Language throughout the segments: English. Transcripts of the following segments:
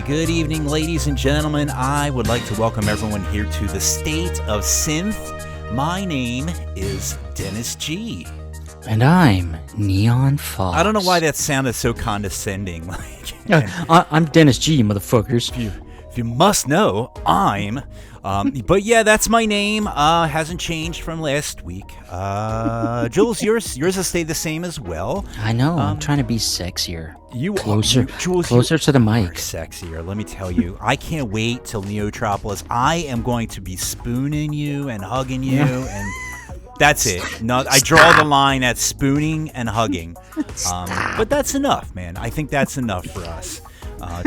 good evening, ladies and gentlemen. I would like to welcome everyone here to the State of Synth. My name is Dennis G. And I'm Neon Fawkes. I don't know why that sounded so condescending. I'm Dennis G, motherfuckers. If you must know, I'm... but yeah, that's my name. Hasn't changed from last week. Jules, yours has stayed the same as well. I know. I'm trying to be sexier. Closer to the mic. Sexier. Let me tell you, I can't wait till Neotropolis. I am going to be spooning you and hugging you, and that's it. No, I draw the line at spooning and hugging. But that's enough, man. I think that's enough for us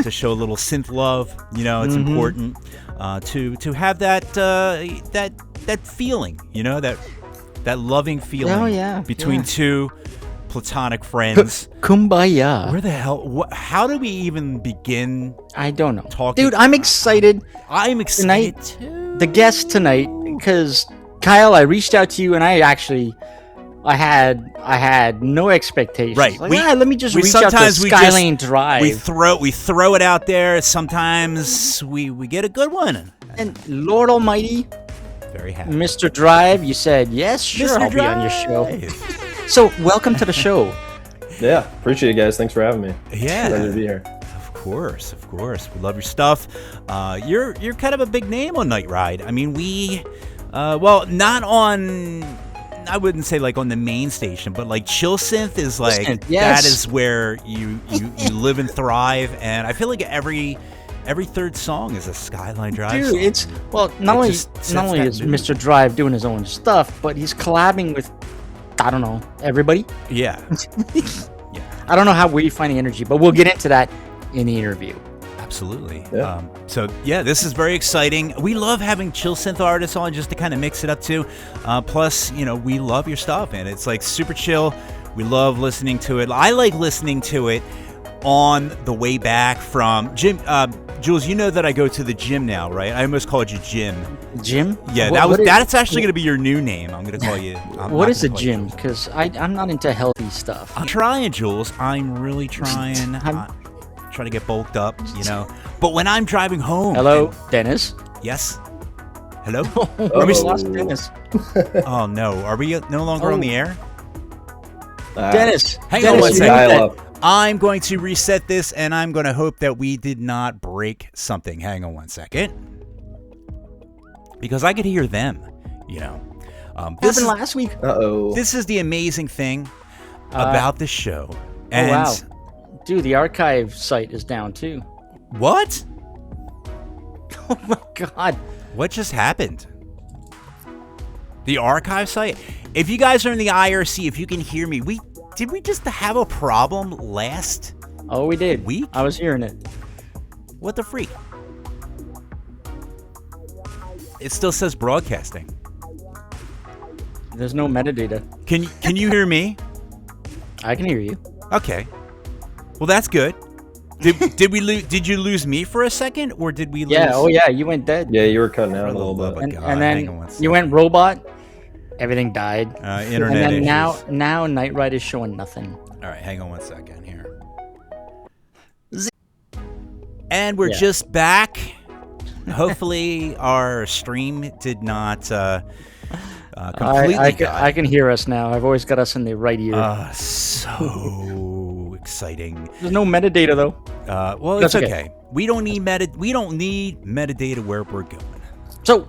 to show a little synth love. You know, it's important to have that feeling. You know, that loving feeling between two platonic friends. Kumbaya. Where the hell? How do we even begin? I don't know. Talking? Dude, I'm excited. I'm excited tonight, too. The guest tonight, because Kyle, I reached out to you, and I had no expectations. Right. Like, let me just reach out to Skylane Drive. We throw it out there. Sometimes we get a good one. And Lord Almighty, very happy. Mr. Drive, you said yes, sure, Mr. I'll Drive. be on your show. So, welcome to the show. Yeah, appreciate it, guys. Thanks for having me. Yeah, glad to be here. Of course. We love your stuff. You're kind of a big name on Night Ride. I mean, not on. I wouldn't say like on the main station, but like Chill Synth is like that is where you live and thrive. And I feel like every third song is a Skyline Drive Dude, song. it's not only is Mr. Drive doing his own stuff, but he's collabing with, I don't know, everybody. Yeah. I don't know how we find the energy, but we'll get into that in the interview. Absolutely. Yeah. This is very exciting. We love having chill synth artists on just to kind of mix it up too. Plus, we love your stuff, and it's like super chill. We love listening to it. I like listening to it on the way back from gym. Jules, you know that I go to the gym now, right? I almost called you Jim. Jim? Yeah, that's actually going to be your new name. I'm going to call you. What is a gym? Because I'm not into healthy stuff. I'm trying, Jules. I'm really trying. Trying to get bulked up, But when I'm driving home. Hello, Dennis. Yes. Hello. We lost Dennis. Oh no, are we no longer on the air? Dennis, hang on one second. I'm going to reset this, and I'm going to hope that we did not break something. Hang on one second, because I could hear them. This happened last week. This is the amazing thing about the show. And wow. Dude, the archive site is down too. What? Oh my god. What just happened? The archive site? If you guys are in the IRC, if you can hear me, did we just have a problem last we did. week? I was hearing it. What the freak? It still says broadcasting. There's no metadata. Can you hear me? I can hear you. Okay. Well, that's good. Did you lose me for a second, or did we lose? Yeah. Oh yeah. You went dead. Yeah, you were cutting out a little bit. And then you went robot. Everything died. Internet and then issues. now Night Ride is showing nothing. All right, hang on one second here. And we're just back. Hopefully, our stream did not completely die. I can hear us now. I've always got us in the right ear. So exciting. There's no metadata though. Well, it's okay. We don't need metadata where we're going. So,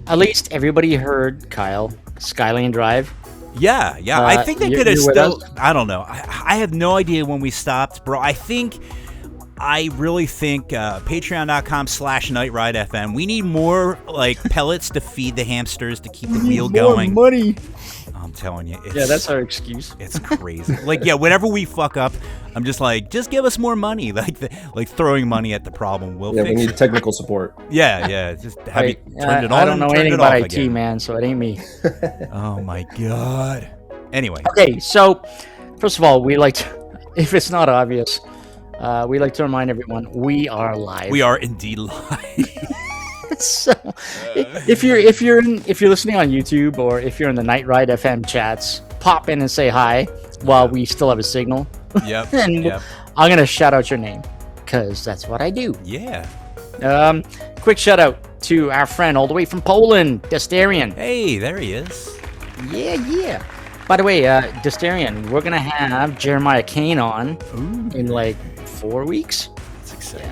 at least everybody heard Kyle, Skylane Drive. Yeah. I think they could have still. I don't know. I have no idea when we stopped, bro. I really think patreon.com/NightRideFM. We need more like pellets to feed the hamsters to keep the wheel going. More money. I'm telling you. That's our excuse. It's crazy. Whenever we fuck up, I'm just like, just give us more money. Like throwing money at the problem. We'll fix it. We need technical support. Yeah. Just have you turned it on. I don't know anything about IT, again. Man, so it ain't me. Oh my god. Anyway. Okay, so first of all, we like to, if it's not obvious, we like to remind everyone we are live. We are indeed live. So, if you're listening on YouTube, or if you're in the Night Ride FM chats, pop in and say hi while we still have a signal. Yep. I'm gonna shout out your name. because that's what I do. Yeah. Quick shout out to our friend all the way from Poland, Desterian. Hey, there he is. Yeah. By the way, Desterian, we're gonna have Jeremiah Kane on in like 4 weeks. That's exciting.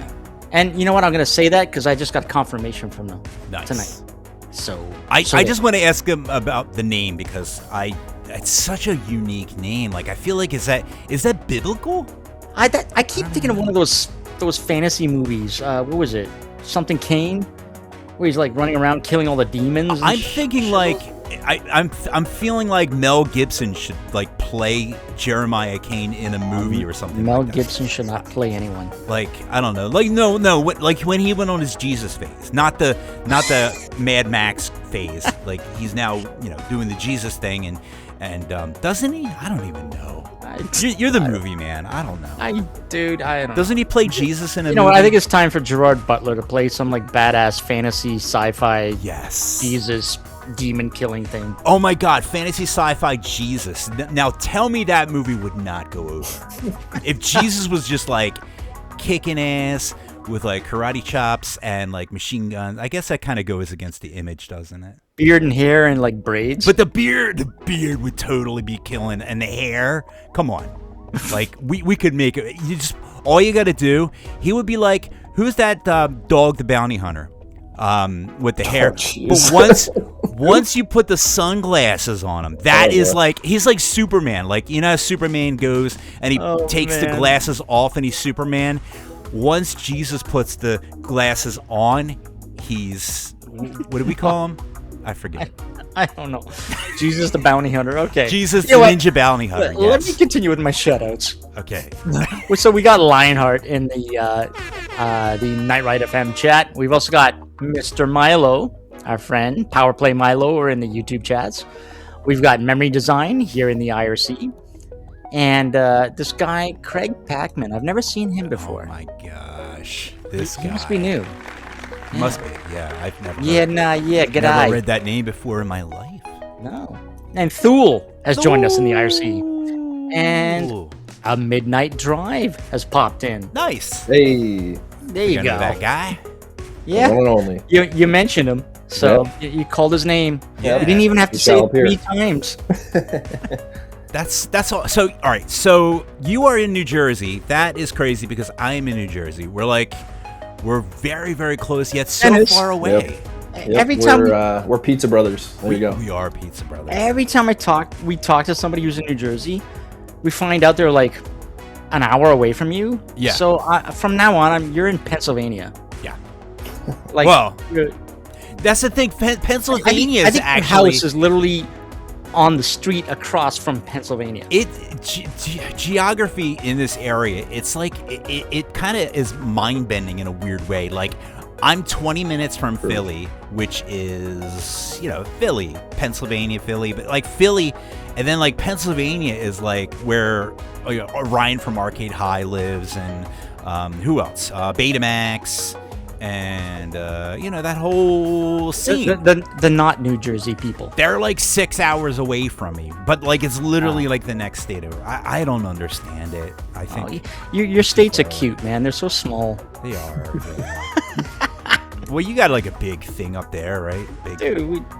And you know what? I'm gonna say that because I just got confirmation from them tonight. So I just want to ask him about the name because it's such a unique name. Like I feel like is that biblical? I keep thinking of one of those fantasy movies. What was it? Something Kane, where he's like running around killing all the demons. I'm thinking like I'm feeling like Mel Gibson should like play Jeremiah Kane in a movie or something. Mel like that. Gibson should not play anyone. Like I don't know. Like no. Like when he went on his Jesus phase, not the Mad Max phase. Like he's now doing the Jesus thing and doesn't he? I don't even know. You're the movie man. I don't know. I don't know. Doesn't he play Jesus in a movie? You know what? I think it's time for Gerard Butler to play some like badass fantasy sci-fi Jesus demon killing thing. Oh my God, fantasy sci-fi Jesus. Now tell me that movie would not go over. If Jesus was just like kicking ass with like karate chops and like machine guns, I guess that kind of goes against the image, doesn't it? Beard and hair and like braids. But the beard would totally be killing, and the hair. Come on, like we could make it. All you got to do. He would be like, who's that dog, the bounty hunter, with the hair? But once you put the sunglasses on him, that is like he's like Superman. Like Superman goes and he takes the glasses off, and he's Superman. Once Jesus puts the glasses on, he's what do we call him? I forget. I don't know. Jesus the bounty hunter. Okay. Jesus the ninja bounty hunter. Let me continue with my shoutouts. Okay. So we got Lionheart in the Night Ride FM chat. We've also got Mr. Milo, our friend, Power Play Milo, or in the YouTube chats. We've got Memory Design here in the IRC. And this guy, Craig Packman. I've never seen him before. Oh my gosh. This guy. He must be new. Must be. Yeah, I've never. Never read that name before in my life. No. And Thule has joined us in the IRC. And a Midnight Drive has popped in. Nice. Hey. There you go. That guy. Yeah. One and only. You mentioned him, so you called his name. Yeah. You didn't even have to say it 3 times. That's all. So all right. So you are in New Jersey. That is crazy because I am in New Jersey. We're very, very close, yet so far away. Yep. Every time we're pizza brothers. There you go. We are pizza brothers. Every time we talk to somebody who's in New Jersey, we find out they're like an hour away from you. Yeah. So from now on, you're in Pennsylvania. Yeah. Like, well, that's the thing. Pennsylvania I think actually. your house is literally on the street across from Pennsylvania. Geography in this area, it's like it kind of is mind-bending in a weird way. Like I'm 20 minutes from Philly, which is Philly, Pennsylvania, Philly, but like Philly, and then like Pennsylvania is like where Ryan from Arcade High lives, and who else? Betamax. And that whole scene, the not New Jersey people, they're like 6 hours away from me, but like it's literally like the next state over. I don't understand it. I think your states are cute, man. They're so small. They are. Well, you got like a big thing up there, right? Big.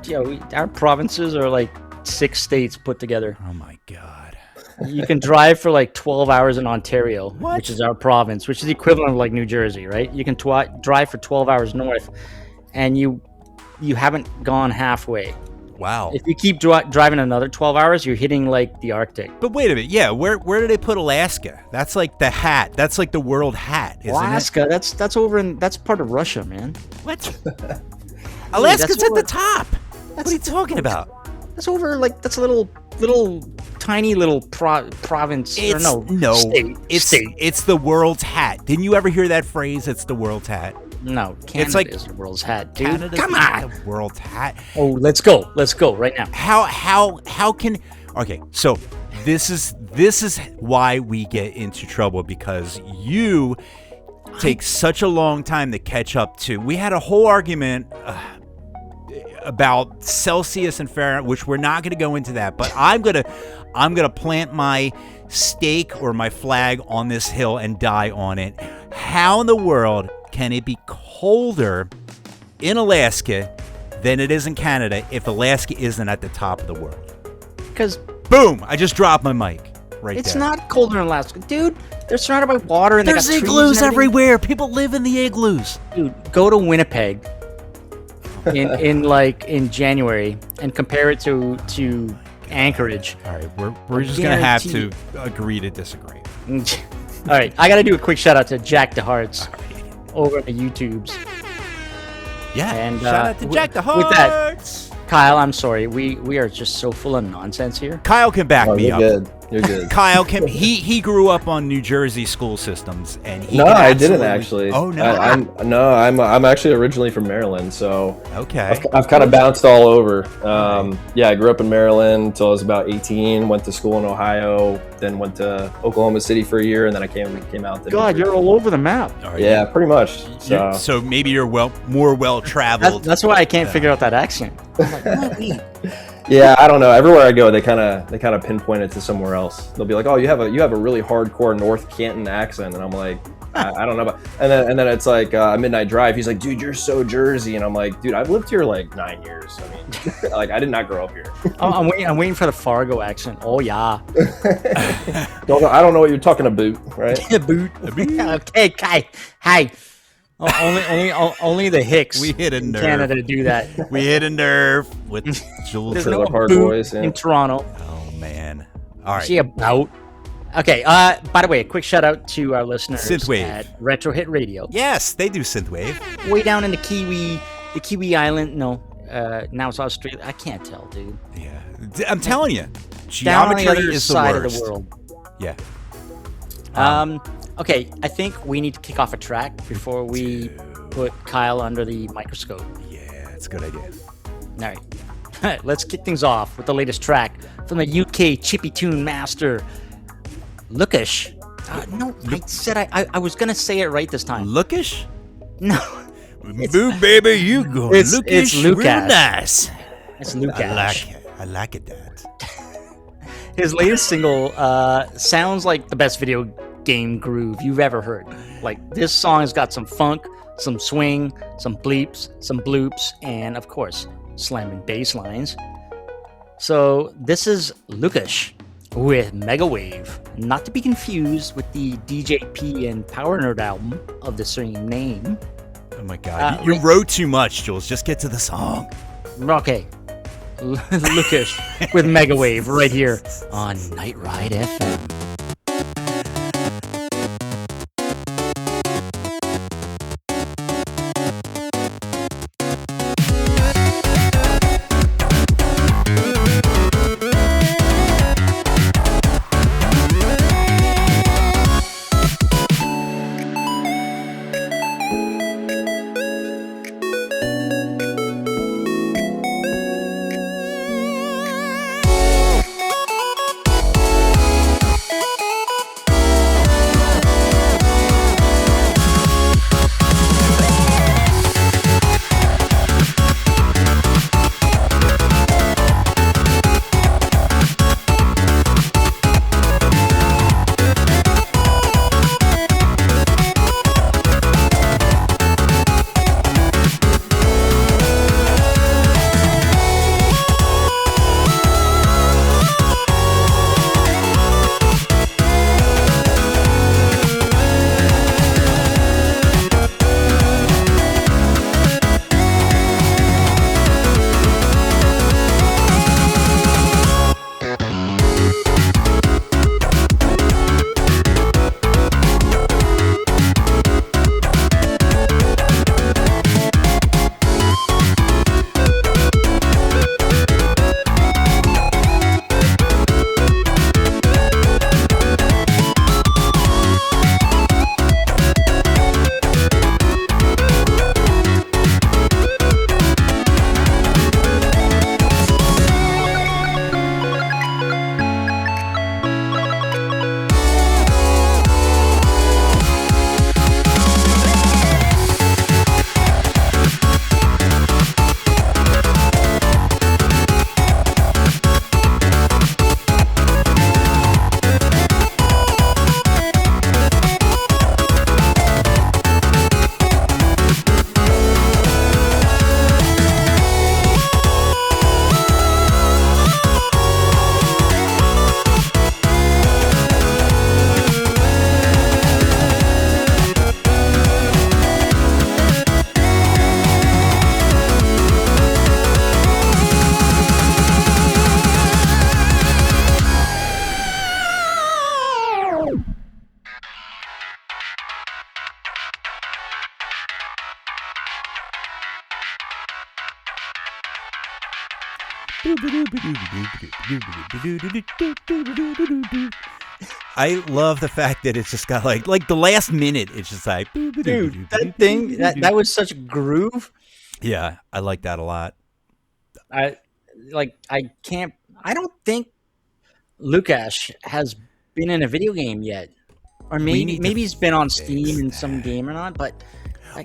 Dude, our provinces are like 6 states put together. Oh my God. You can drive for like 12 hours in Ontario, What? which is our province, which is the equivalent of like New Jersey, right? You can drive for 12 hours north, and you haven't gone halfway. Wow. If you keep driving another 12 hours, you're hitting like the Arctic. But wait a minute. Yeah, where did they put Alaska? That's like the hat. That's like the world hat, isn't Alaska, that's that's part of Russia, man. it? What? Alaska's at over- the top. What are you talking about? That's over like that's a little tiny little province. State. It's the world's hat. Didn't you ever hear that phrase? It's the world's hat. No, Canada is the world's hat, dude. Canada's Come not on. the world's hat. Oh, let's go right now. How can? Okay, so this is why we get into trouble, because you take such a long time to catch up to. We had a whole argument about Celsius and Fahrenheit, which we're not going to go into that, but I'm I'm going to plant my stake or my flag on this hill and die on it. How in the world can it be colder in Alaska than it is in Canada if Alaska isn't at the top of the world? Because Boom! I just dropped my mic right it's there. not colder in Alaska, dude. They're surrounded by water and There's they got trees igloos and everything. everywhere. People live in the igloos. Dude, go to Winnipeg in January and compare it to Anchorage. All right, we're just gonna have to agree to disagree. All right, I gotta do a quick shout out to Jack DeHarts over on the YouTubes. Yeah, And, shout out to Jack the with that- Hearts. Kyle, I'm sorry, we are just so full of nonsense here. Kyle can back me You're up. good. You're good. Kyle can. He grew up on New Jersey school systems, and he No, can I didn't absolutely- actually. Oh no! I'm actually originally from Maryland, so Okay. I've kind of bounced all over. Yeah, I grew up in Maryland until I was about 18. Went to school in Ohio, then went to Oklahoma City for a year, and then I came out to. God, New you're all over the map. Are Yeah, pretty much. you- so maybe you're more well traveled. That's why I can't figure out that accent. Yeah, I don't know. Everywhere I go, they kind of pinpoint it to somewhere else. They'll be like, "Oh, you have a really hardcore North Canton accent," and I'm like, I don't know about. And then it's like Midnight Drive. He's like, "Dude, you're so Jersey," and I'm like, "Dude, I've lived here like 9 years. I mean, like I did not grow up here." Oh, I'm waiting for the Fargo accent. Oh yeah. I don't know what you're talking about, right? Boot. Okay, Kai. Hi. Only the Hicks We hit a in nerve. Canada do that. We hit a nerve with Jules. There's Trailer no Park boot Boys, yeah. in Toronto. Oh man! All right. See about. Okay. By the way, a quick shout out to our listeners Synthwave. at Retro Hit Radio. Yes, they do synthwave. Way down in the Kiwi Island. No, now it's Australia. I can't tell, dude. Yeah, I'm telling you, Down on the geometry other is the side worst. of the world. Yeah. Okay, I think we need to kick off a track before we put Kyle under the microscope. Yeah, it's a good idea. All right. Let's kick things off with the latest track from the UK chippy tune master, Lukhash. No, I said I was going to say it right this time. Lookish? No, Boo, baby, you go. it's Lookish, Lukhash. real nice. it's I Lukhash. like it. I like it, Dad. His latest single sounds like the best video game groove you've ever heard. Like, this song has got some funk, some swing, some bleeps, some bloops, and of course, slamming bass lines. So this is Lukhash with Mega Wave, not to be confused with the DJP and Power Nerd album of the same name. Oh my God, you wrote too much, Jules. Just get to the song. Okay. Lukhash with Mega Wave right here on Night Ride FM. I love the fact that it's just got like the last minute. It's just like, Dude, that thing that was such a groove. Yeah, I like that a lot. I don't think Lukhash has been in a video game yet, or maybe he's been on Steam in some game or not. But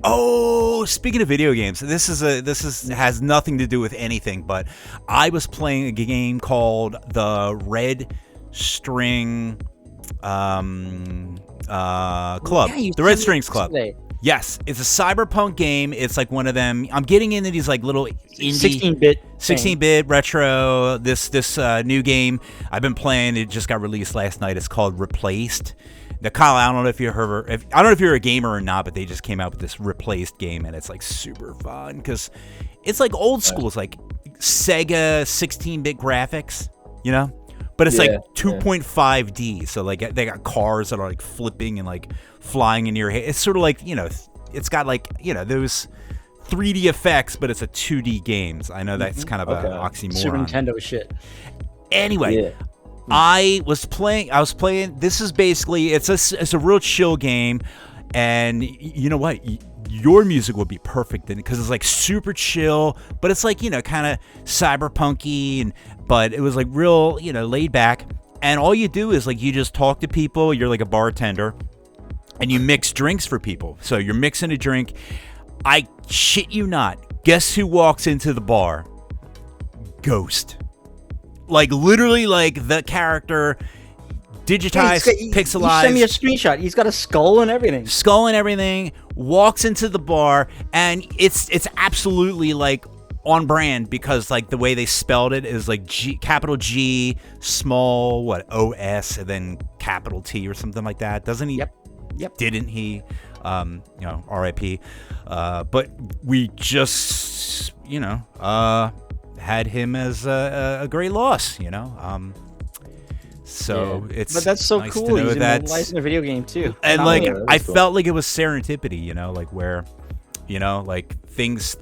oh, speaking of video games, this has nothing to do with anything. But I was playing a game called the Red String Club, the Red Strings Club. Today. Yes, it's a cyberpunk game. It's like one of them. I'm getting into these like little indie 16-bit retro. This new game I've been playing. It just got released last night. It's called Replaced. Now, Kyle, I don't know if you heard. I don't know if you're a gamer or not, but they just came out with this Replaced game, and it's like super fun because it's like old school. It's like Sega 16-bit graphics, you know. But it's like 2.5D, so like they got cars that are like flipping and like flying in your head. It's sort of like, you know, it's got like, you know, those 3D effects, but it's a 2D games. I know that's kind of an oxymoron. Super Nintendo shit. Anyway, I was playing. This is basically it's a real chill game, and you know what? Your music would be perfect in it because it's like super chill, but it's like, you know, kind of cyberpunky, but it was like real, you know, laid back. And all you do is like you just talk to people. You're like a bartender, and you mix drinks for people. So you're mixing a drink. I shit you not. Guess who walks into the bar? Ghost. Like literally, like the character. Digitized, pixelized. He sent me a screenshot. He's got a skull and everything. Walks into the bar, and it's absolutely like on brand because like the way they spelled it is like capital G, small OS, and then capital T or something like that. Doesn't he? Yep. Didn't he? You know, R.I.P. But we just, you know, had him as a great loss. You know. So it's but that's so nice cool. To know he's that's in a video game too, and like I felt like it was serendipity, you know, like where, you know, like things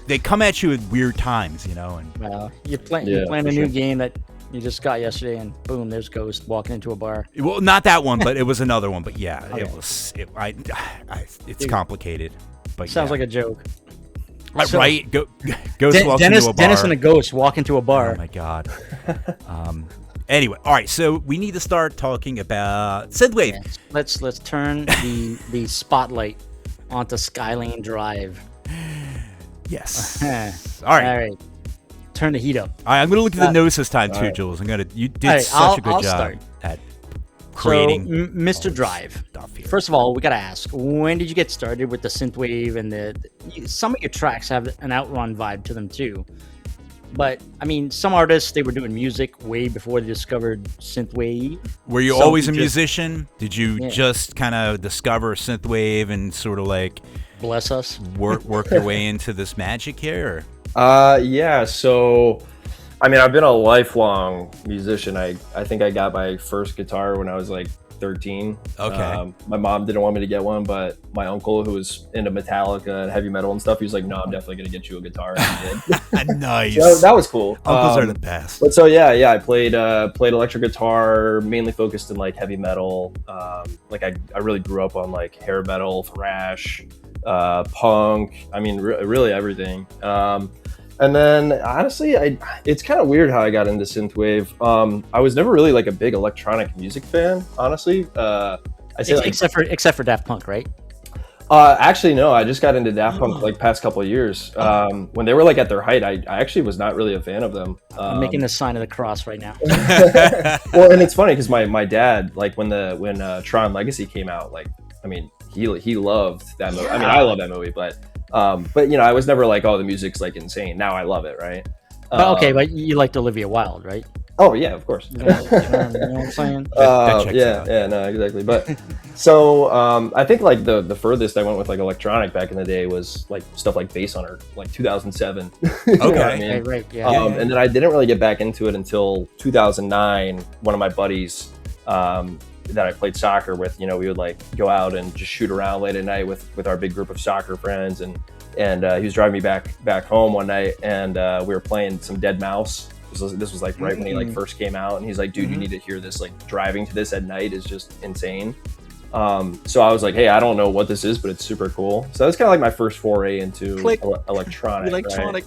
they come at you at weird times, you know. And well, you're playing a new game that you just got yesterday, and boom, there's Ghost walking into a bar. Well, not that one, but it was another one. But yeah, okay. It's complicated. But sounds like a joke. So, right? Ghost walks into a bar. Dennis and a ghost walk into a bar. Oh my god. Anyway, all right. So we need to start talking about synthwave. Yes. Let's turn the spotlight onto Skylane Drive. Yes. All right. Turn the heat up. All right. I'm gonna look at the notes this time too, Jules. You did such a good job at creating. So, Mr. Drive. First of all, we gotta ask, when did you get started with the synthwave? And some of your tracks have an outrun vibe to them too. But I mean, some artists, they were doing music way before they discovered synthwave. Were you always a musician? Did you just kind of discover synthwave and sort of like bless us work your way into this magic here? Yeah. So, I mean, I've been a lifelong musician. I think I got my first guitar when I was like 13. Okay. My mom didn't want me to get one, but my uncle, who was into Metallica and heavy metal and stuff, he was like, "No, I'm definitely gonna get you a guitar." And he did. Nice. So that was cool. Uncles are the best. But so yeah, I played electric guitar, mainly focused in like heavy metal. Like I really grew up on like hair metal, thrash, punk. I mean, really everything. And then honestly, it's kind of weird how I got into synthwave. I was never really like a big electronic music fan, honestly. Except for Daft Punk, right? Actually, no. I just got into Daft Punk like past couple of years. When they were like at their height, I actually was not really a fan of them. I'm making the sign of the cross right now. Well, and it's funny because my dad, like when Tron Legacy came out, like I mean, he loved that movie. Yeah. I mean, I love that movie, but you know, I was never like, oh, the music's like insane. Now I love it, right? Okay, but you liked Olivia Wilde, right? Oh yeah, of course. You know what I'm saying? No, exactly. But so I think like the furthest I went with like electronic back in the day was like stuff like Bass Hunter, like 2007. Okay, I mean? Right, yeah. And then I didn't really get back into it until 2009. One of my buddies that I played soccer with, you know, we would like go out and just shoot around late at night with our big group of soccer friends, and he was driving me back home one night, and we were playing some Dead Mouse. This was like right when he like first came out, and he's like, dude, you need to hear this. Like driving to this at night is just insane. So I was like, hey, I don't know what this is, but it's super cool. So that's kind of like my first foray into electronic. Right?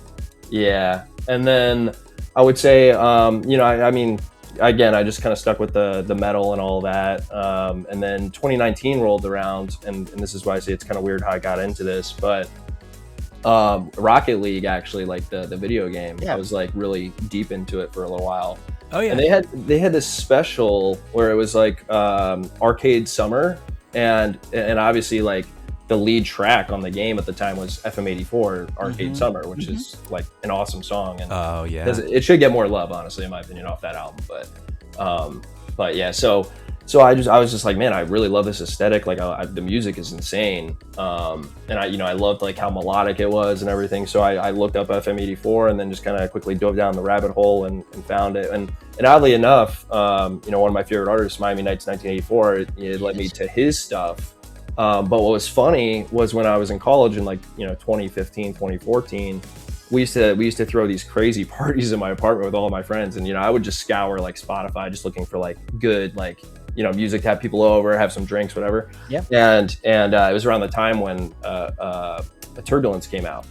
Yeah. And then I would say, you know, I mean, again, I just kind of stuck with the metal and all that. And then 2019 rolled around, and this is why I say it's kind of weird how I got into this, but Rocket League, actually, like the video game, I was like really deep into it for a little while. Oh yeah. And they had this special where it was like arcade summer, and obviously like the lead track on the game at the time was FM84 Arcade Summer, which is like an awesome song, and it should get more love, honestly, in my opinion, off that album. But yeah, so I was just like, man, I really love this aesthetic. Like the music is insane, and I loved like how melodic it was and everything. So I looked up FM84 and then just kind of quickly dove down the rabbit hole and found it. And oddly enough, one of my favorite artists, Miami Nights 1984, it led me to his stuff. But what was funny was when I was in college in like 2015, 2014. We used to throw these crazy parties in my apartment with all of my friends, and I would just scour like Spotify just looking for like good music to have people over, have some drinks, whatever. Yeah. And it was around the time when Turbulence came out.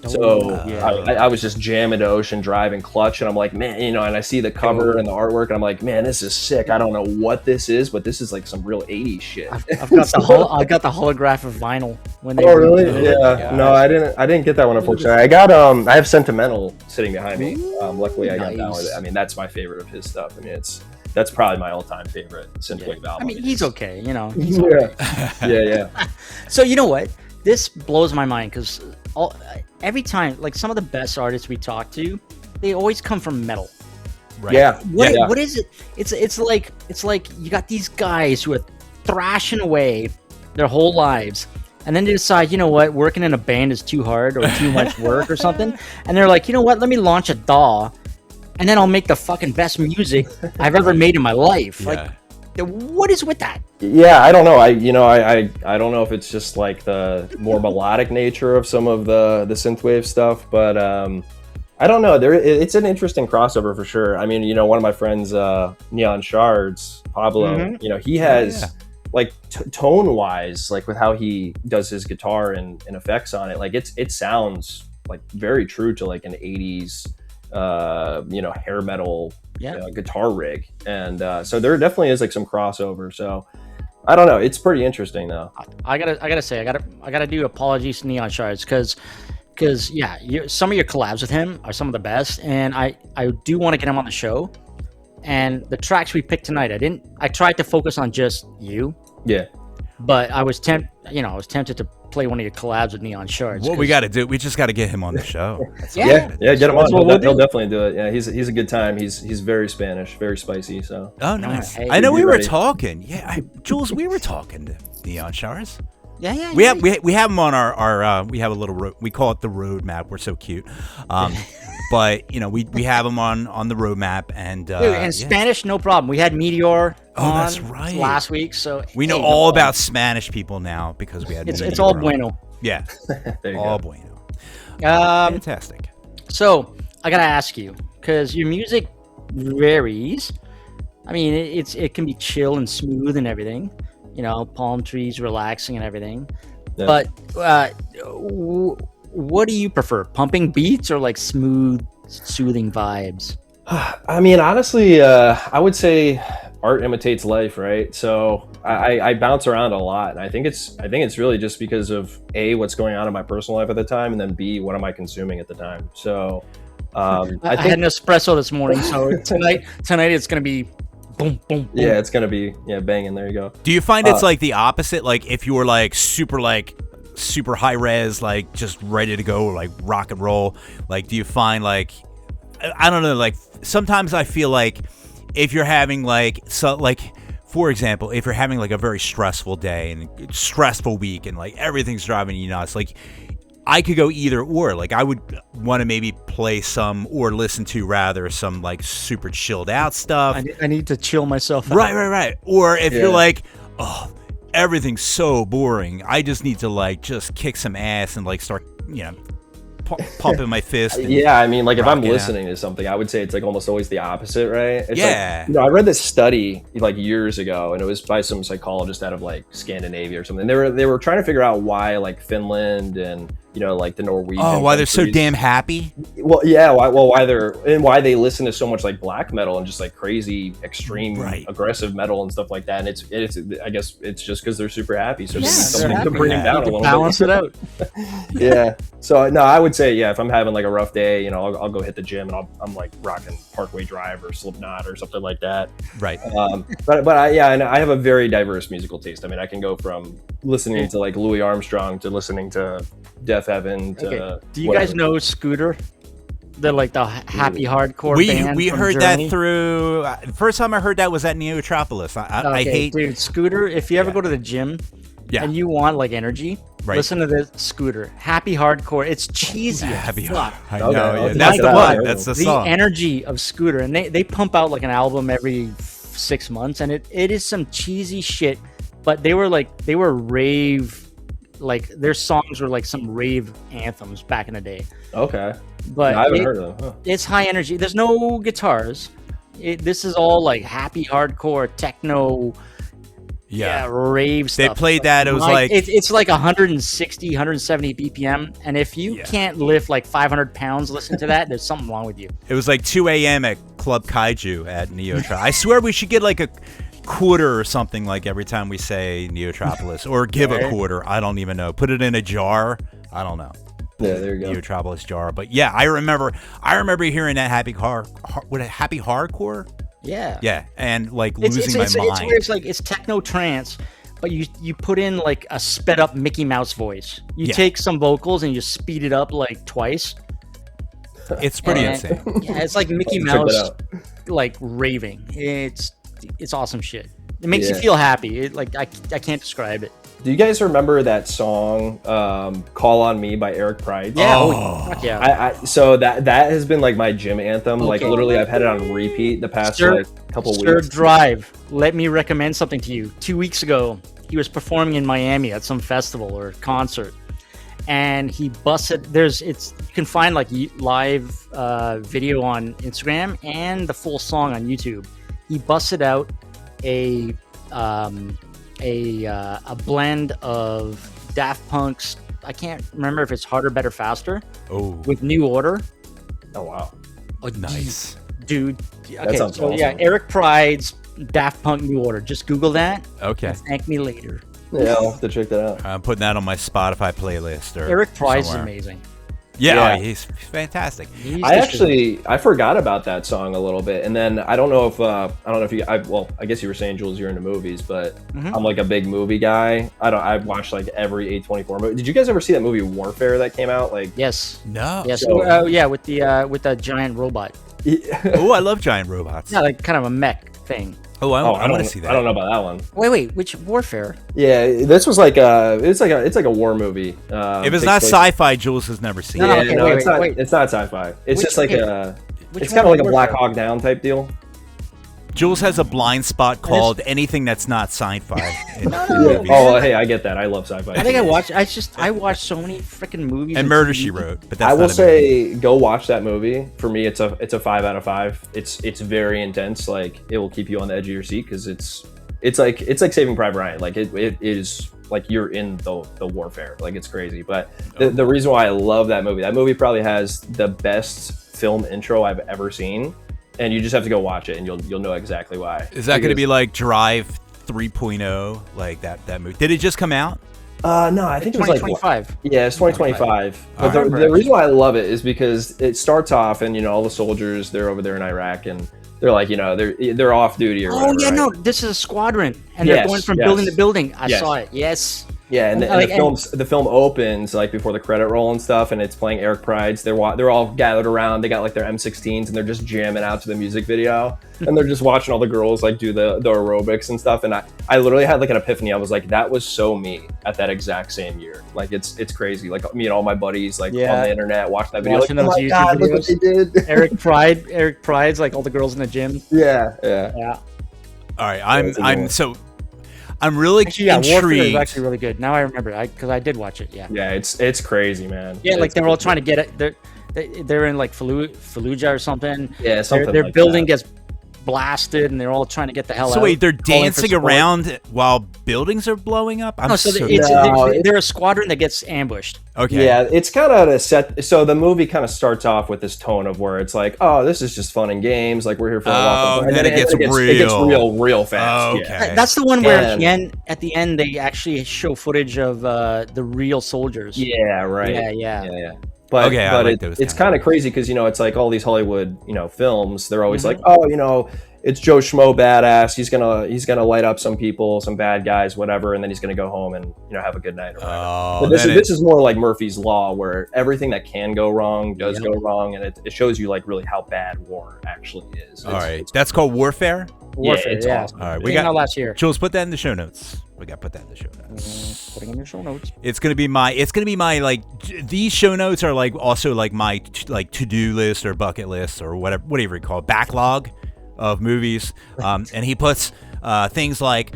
I was just jamming to Ocean Drive and Clutch, and I'm like, man, and I see the cover and the artwork, and I'm like, man, this is sick. I don't know what this is, but this is like some real 80s shit. I've got I got the holographic vinyl when they really? Yeah. No, I didn't get that one, unfortunately. I have Sentimental sitting behind me. Luckily I got that one. I mean, that's my favorite of his stuff. I mean, that's probably my all-time favorite synthwave album. I mean, he's okay, He's okay. Yeah. So you know what? This blows my mind because every time, like some of the best artists we talk to, they always come from metal. Right. Yeah. What is it? It's like you got these guys who are thrashing away their whole lives, and then they decide, you know what, working in a band is too hard or too much work or something, and they're like, you know what, let me launch a DAW, and then I'll make the fucking best music I've ever made in my life. Yeah. Like, what is with that? Yeah, I don't know. I don't know if it's just like the more melodic nature of some of the synthwave stuff, but I don't know. It's an interesting crossover for sure. I mean, one of my friends, Neon Shards, Pablo, he has like tone wise, like with how he does his guitar and effects on it, like it sounds like very true to like an 80s hair metal guitar rig, and so there definitely is like some crossover. So I don't know, it's pretty interesting though. I gotta do apologies to Neon Shards because some of your collabs with him are some of the best, and I do want to get him on the show. And the tracks we picked tonight, I tried to focus on just you, but I was tempted to play one of your collabs with Neon Shards. What we got to do, we just got to get him on the show. Get him on. He'll definitely do it. Yeah, he's a good time. He's very Spanish, very spicy. So nice. Hey, I know we were talking. Yeah, Jules, we were talking to Neon Shards. Yeah. We have him on our we have a little we call it the roadmap. We're so cute. But we have him on the roadmap, and Spanish, no problem. We had Meteor on that's right. last week, so we know all about Spanish people now because we had. It's all bueno. Yeah, all bueno. Fantastic. So I gotta ask you, because your music varies. I mean, it can be chill and smooth and everything. Palm trees, relaxing and everything. Yeah. But what do you prefer? Pumping beats or like smooth, soothing vibes? I mean, honestly, I would say art imitates life, right? So I bounce around a lot, and I think it's really just because of A, what's going on in my personal life at the time, and then B, what am I consuming at the time. So I had an espresso this morning, so tonight it's gonna be boom, boom, boom. Yeah, it's gonna be banging. There you go. Do you find it's like the opposite? Like if you were like super high res, like just ready to go, like rock and roll, like do you find like, I don't know, like sometimes I feel like if you're having for example, if you're having like a very stressful day and stressful week and like everything's driving you nuts, like I could go either or. Like I would want to maybe play some or listen to rather some like super chilled out stuff. I need to chill myself out. Right. Or if you're like, oh, everything's so boring. I just need to like just kick some ass and like start, pumping my fist. And yeah, I mean, like if I'm rocking out. listening to something, I would say it's like almost always the opposite, right? It's Yeah. Like, I read this study like years ago, and it was by some psychologist out of like Scandinavia or something. They were trying to figure out why like Finland and like the Norwegian. Oh, why they're so countries- damn happy? Well, yeah. Why they listen to so much like black metal and just like crazy, extreme, aggressive metal and stuff like that. And it's I guess it's just because they're super happy, so they need something to bring them down a little balance bit. it out. Yeah. So no, I would say if I'm having like a rough day, I'll go hit the gym and I'm like rocking Parkway Drive or Slipknot or something like that. Right. But I have a very diverse musical taste. I mean, I can go from listening to like Louis Armstrong to listening to Death Heaven to Do you guys know Scooter? They're like the happy hardcore band. We from heard Germany. that through. The first time I heard that was at Neotropolis. I hate. Dude, Scooter. If you ever go to the gym and you want like energy, listen to this Scooter. Happy hardcore. It's cheesy. Happy fuck. I know. Okay, Yeah. That's the check it one. out. That's the The song. energy of Scooter, and they pump out like an album every 6 months, and it is some cheesy shit. But they were rave. Like their songs were like some rave anthems back in the day. Okay. But I haven't heard of them. Huh. It's high energy. There's no guitars. This is all like happy hardcore techno. Rave They stuff. played that. It was like it's like 160, 170 BPM, and if you can't lift like 500 pounds, listen to that. There's something wrong with you. It was like 2 a.m. at Club Kaiju at Neotron. I swear we should get like a quarter or something like every time we say Neotropolis, or give a quarter. I don't even know. Put it in a jar. I don't know. Yeah, there you go. Neotropolis jar. But yeah, I remember hearing that happy hardcore. Yeah. Yeah, and like losing my mind. It's weird. It's like it's techno trance, but you put in like a sped up Mickey Mouse voice. You take some vocals and you speed it up like twice. It's pretty insane. Yeah, it's like Mickey Mouse like raving. It's awesome shit. It makes you feel happy. I can't describe it. Do you guys remember that song "Call on Me" by Eric Prydz? Yeah, fuck yeah. So that has been like my gym anthem. Like literally, I've had it on repeat the past couple weeks. Drive. Let me recommend something to you. 2 weeks ago, he was performing in Miami at some festival or concert, and he busted. You can find like live video on Instagram and the full song on YouTube. He busted out a blend of Daft Punk's, I can't remember if it's Harder, Better, Faster, with New Order. Oh wow! Oh, nice, dude. That Okay, sounds so awesome. yeah, Eric Prydz, Daft Punk, New Order. Just Google that. Okay. And thank me later. Yeah, I'll have to check that out. I'm putting that on my Spotify playlist. Eric Prydz is somewhere. amazing. Yeah, he's fantastic. I forgot about that song a little bit, and then I don't know if I guess you were saying, Jules, you're into movies, but I'm like a big movie guy. I watched like every A24 movie. Did you guys ever see that movie Warfare that came out? Like Yes. No. Yes. So- with the giant robot. Oh, I love giant robots. Yeah, like kind of a mech thing. Oh, I want to see that. I don't know about that one. Wait, which Warfare? Yeah, this was like it's like a war movie. If it's not sci-fi, Jules has never seen No, it. okay, it's not sci-fi. It's just like it's one kind of like a was Black Warfare? Hawk Down type deal. Jules has a blind spot called anything that's not sci-fi. in Yeah. movies. Oh, hey, I get that. I love sci-fi. I think I watched so many freaking movies. And Murder, She Wrote. But that's I will not a movie. say, go watch that movie. For me, it's a 5 out of 5. It's very intense. Like it will keep you on the edge of your seat because it's like Saving Private Ryan. Like it is like you're in the warfare. Like it's crazy. But the reason why I love that movie probably has the best film intro I've ever seen. And you just have to go watch it, and you'll know exactly why. Is that going to be like Drive 3.0, like that movie? Did it just come out? No, I think it was like 2025. Yeah, it's 2025. But the Alright. reason why I love it is because it starts off, and all the soldiers, they're over there in Iraq, and they're like they're off duty or whatever. Oh yeah, right? no, this is a squadron, and they're going from building to building. I saw it. Yes. Yeah, and the film opens like before the credit roll and stuff, and it's playing Eric Prydz. They're all gathered around. They got like their M16s, and they're just jamming out to the music video, and they're just watching all the girls like do the aerobics and stuff. And I literally had like an epiphany. I was like, that was so me at that exact same year. Like it's crazy. Like me and all my buddies like on the internet watched that video. Watching Like, oh those my YouTube god, look what videos. they did. Eric Prydz, like all the girls in the gym. Yeah. All right, I'm so I'm really Actually, yeah, Warfare is intrigued. actually really good. Now I remember, because I did watch it. Yeah. Yeah, it's crazy, man. Yeah, like It's- they're all trying to get it. They're in like Fallujah or something. Yeah, something Their like building that. gets blasted, and they're all trying to get the hell out. So wait, they're calling for dancing support. around while buildings are blowing up? I'm No, so so- they're a squadron that gets ambushed. okay. Yeah, it's kind of a set. So the movie kind of starts off with this tone of where it's like, oh, this is just fun and games. Like we're here for a walk. and then it gets real. real fast. Oh, Yeah. okay. That's the one where And- at the end they actually show footage of the real soldiers. Yeah, right. Yeah. But, Okay, I but like those it's kind kind of of crazy because, it's like all these Hollywood, films, they're always Mm-hmm. like, oh, it's Joe Schmo badass. He's gonna light up some people, some bad guys, whatever, and then he's gonna go home and, have a good night or whatever. Oh, But this then is more like Murphy's Law, where everything that can go wrong does Yep. go wrong, and it shows you like really how bad war actually is. all right. That's called Warfare. Warfare. it's Yeah. awesome. All right, We we got got last year. Jules. Put that in the show notes. We got to put that in the show notes. Putting in your show notes. It's gonna be my like these show notes are like also like my like to-do list or bucket list or whatever you call it, backlog of movies. And he puts things like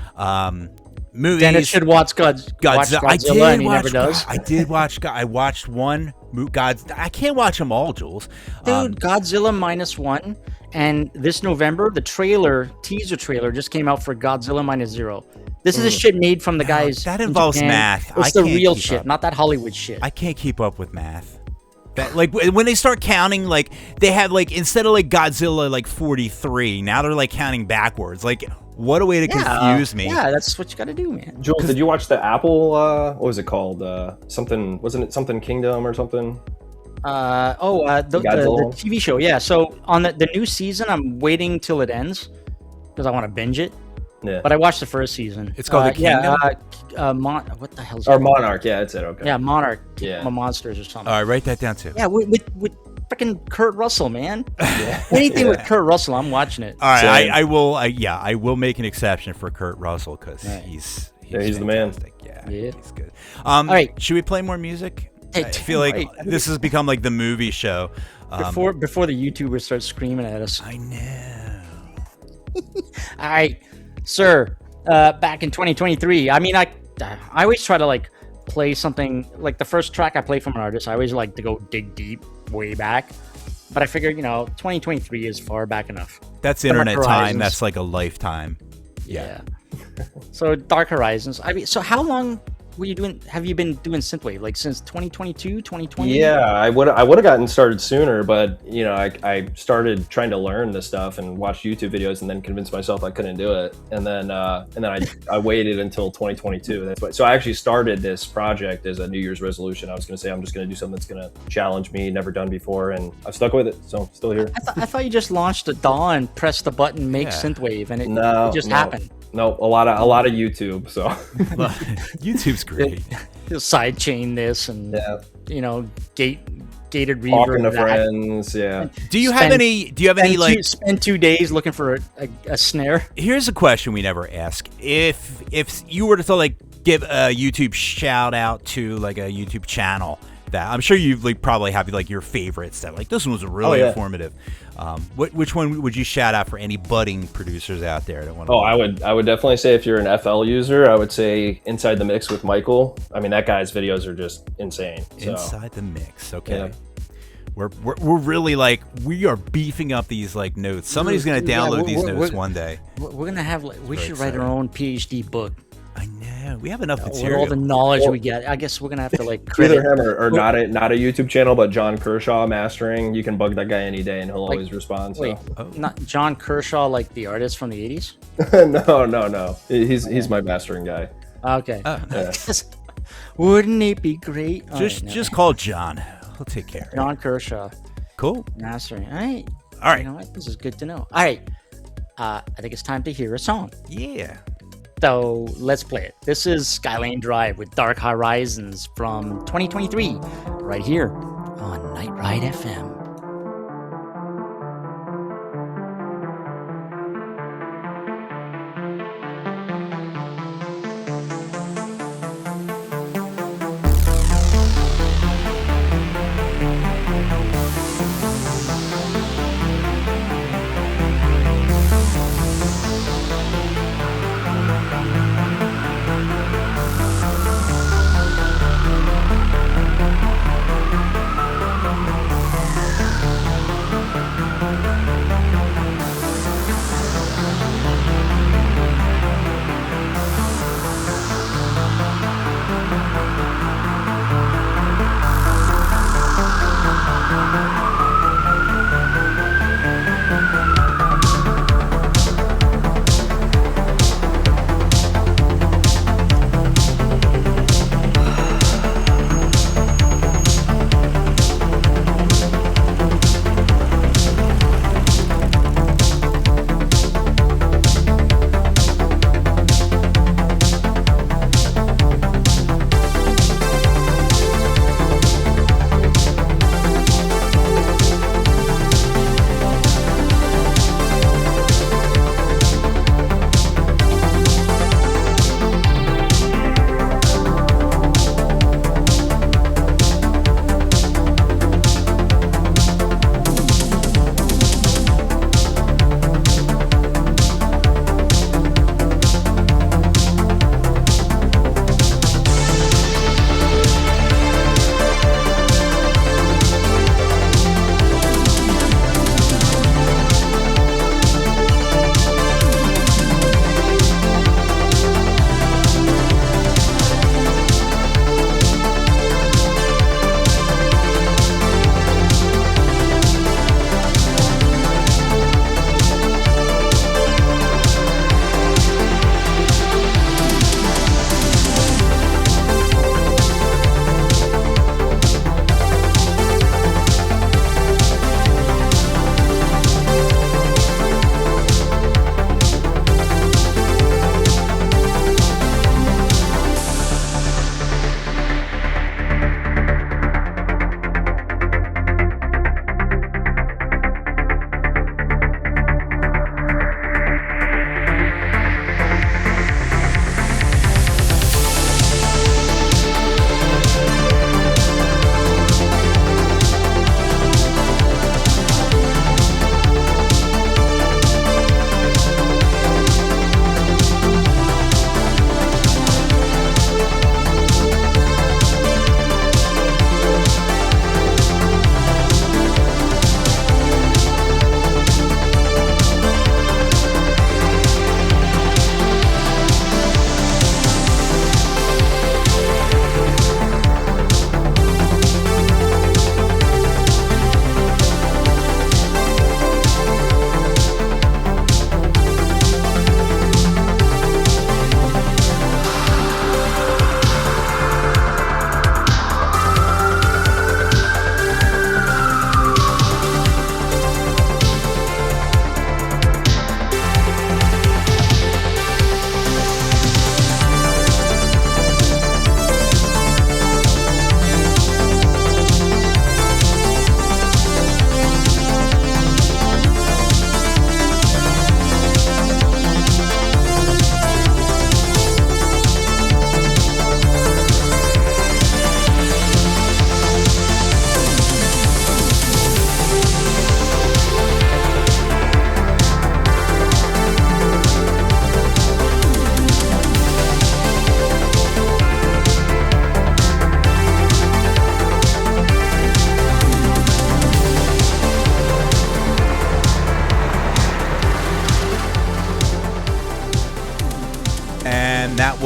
movies. Dennis should watch watch Godzilla, and he never does. I did watch. I watched one. I can't watch them all, Jules. Dude, Godzilla -1, and this November the teaser trailer just came out for Godzilla -0. This is a shit made from the guys. that in involves Japan. math. It's I the can't real keep shit, up. not that Hollywood shit. I can't keep up with math. That, like when they start counting, like they have like instead of like Godzilla like 43, now they're like counting backwards. Like what a way to confuse me. Yeah, that's what you got to do, man. Jules, did you watch the Apple? What was it called? Wasn't it something Kingdom or something? The Godzilla? TV show. Yeah, so on the new season, I'm waiting till it ends because I want to binge it. Yeah. But I watched the first season. It's called The Kingdom? What the hell's Or it? Monarch? Yeah, that's it. Okay. Yeah, Monarch. Yeah. Monsters or something. All right, write that down too. Yeah, with freaking Kurt Russell, man. Anything with Kurt Russell, I'm watching it. All right, Same. I will make an exception for Kurt Russell because he's he's the man. fantastic. Yeah, Yeah. he's good. All right. Should we play more music? Hey, I feel like right. this has become like the movie show. Before the YouTubers start screaming at us. I know. All right, sir. Back in 2023. I mean, I always try to like play something like the first track I play from an artist. I always like to go dig deep, way back. But I figured, 2023 is far back enough. That's Dark internet time. Horizons. That's like a lifetime. Yeah. So Dark Horizons. I mean, so how long were you doing? Have you been doing synthwave? Like since 2022, 2020? Yeah, I would have gotten started sooner, but I started trying to learn this stuff and watch YouTube videos, and then convinced myself I couldn't do it, and then I waited until 2022. That's why. So I actually started this project as a New Year's resolution. I was going to say I'm just going to do something that's going to challenge me, never done before, and I've stuck with it. So still here. I thought you just launched a DAW and pressed the button, make Yeah. synthwave, and it just No. happened. No, a lot of YouTube. So YouTube's great. Sidechain this and yeah, gated reverb. talking to that. friends. Yeah. Do you have any like? Spend 2 days looking for a snare? Here's a question we never ask. If you were to like give a YouTube shout out to like a YouTube channel that I'm sure you like probably have like your favorites that like this one was really informative. Which one would you shout out for any budding producers out there that want to? Oh, I would definitely say if you're an FL user, I would say Inside the Mix with Michael. I mean, that guy's videos are just insane. So. Inside the Mix. Okay. Yeah. We're really like we are beefing up these like notes. Somebody's gonna download these notes one day. We're gonna have we Very should write our own PhD book. I know we have enough With material. all the knowledge we get, I guess we're gonna have to like Either credit. him or not a YouTube channel, but John Kershaw mastering. You can bug that guy any day and he'll always respond. So. Wait, not John Kershaw, like the artist from the 80s? No. He's my mastering guy. Okay. Yeah. Wouldn't it be great? Just call John. He'll take care. of it. John Kershaw Cool. mastering. All right. All right. You know what? This is good to know. All right. I think it's time to hear a song. Yeah. So let's play it. This is Skylane Drive with Dark Horizons from 2023, right here on Night Ride FM.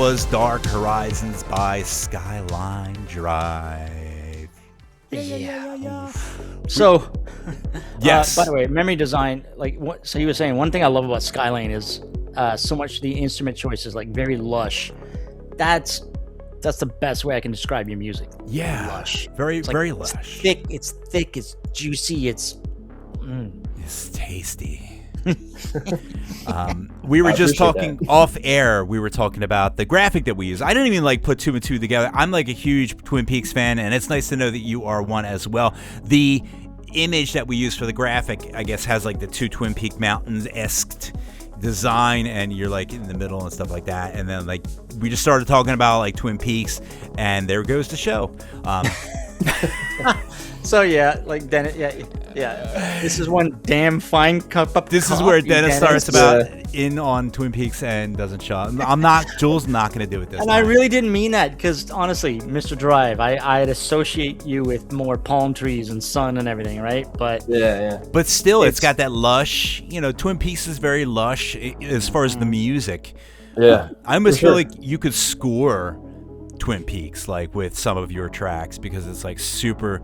was Dark Horizons by Skyline Drive. Yeah. So, Yes. by the way, memory design. So you were saying one thing I love about Skylane is so much the instrument choices, like very lush. That's the best way I can describe your music. Yeah. Lush. Very, It's very it's lush. thick. It's thick. It's juicy. It's. It's tasty. We were I just appreciate talking that. off air. We were talking about the graphic that we use. I didn't even like put two and two together. I'm like a huge Twin Peaks fan, and it's nice to know that you are one as well. The image that we use for the graphic, I guess, has like the two Twin Peak mountains-esque design, and you're like in the middle and stuff like that. And then like we just started talking about like Twin Peaks, and there goes the show. So yeah, like Dennis. Yeah. This is one damn fine cup of. This is coffee, where Dennis starts Yeah. about in on Twin Peaks and doesn't show up. Jules not going to do it this And time. I really didn't mean that because honestly, Mr. Drive, I'd associate you with more palm trees and sun and everything, right? But Yeah. But still, it's got that lush. Twin Peaks is very lush as far as the music. Yeah. I almost For feel sure. like you could score Twin Peaks like with some of your tracks because it's like super.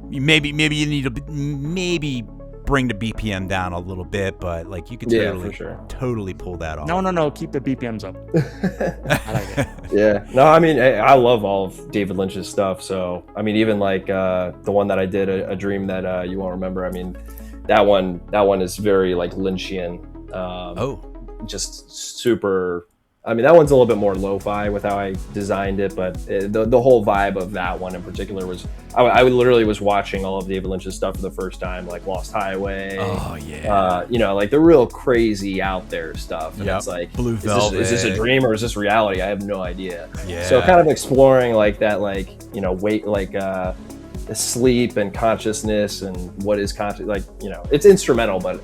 Maybe you need to maybe bring the BPM down a little bit, but like you could Yeah, totally, for sure. totally pull that off. no, keep the BPMs up. I like it. Yeah. No, I mean, I love all of David Lynch's stuff. So, I mean, even like the one that I did, a dream that you won't remember. I mean, that one is very like Lynchian. Just super. I mean, that one's a little bit more lo-fi with how I designed it, but the whole vibe of that one in particular was, I literally was watching all of David Lynch's stuff for the first time, like Lost Highway. Oh yeah. Like the real crazy out there stuff. And Yep. it's like, Blue is this a Velvet. dream or is this reality? I have no idea. Yeah. So kind of exploring like that, like, weight, like sleep and consciousness and what is conscious, like, it's instrumental, but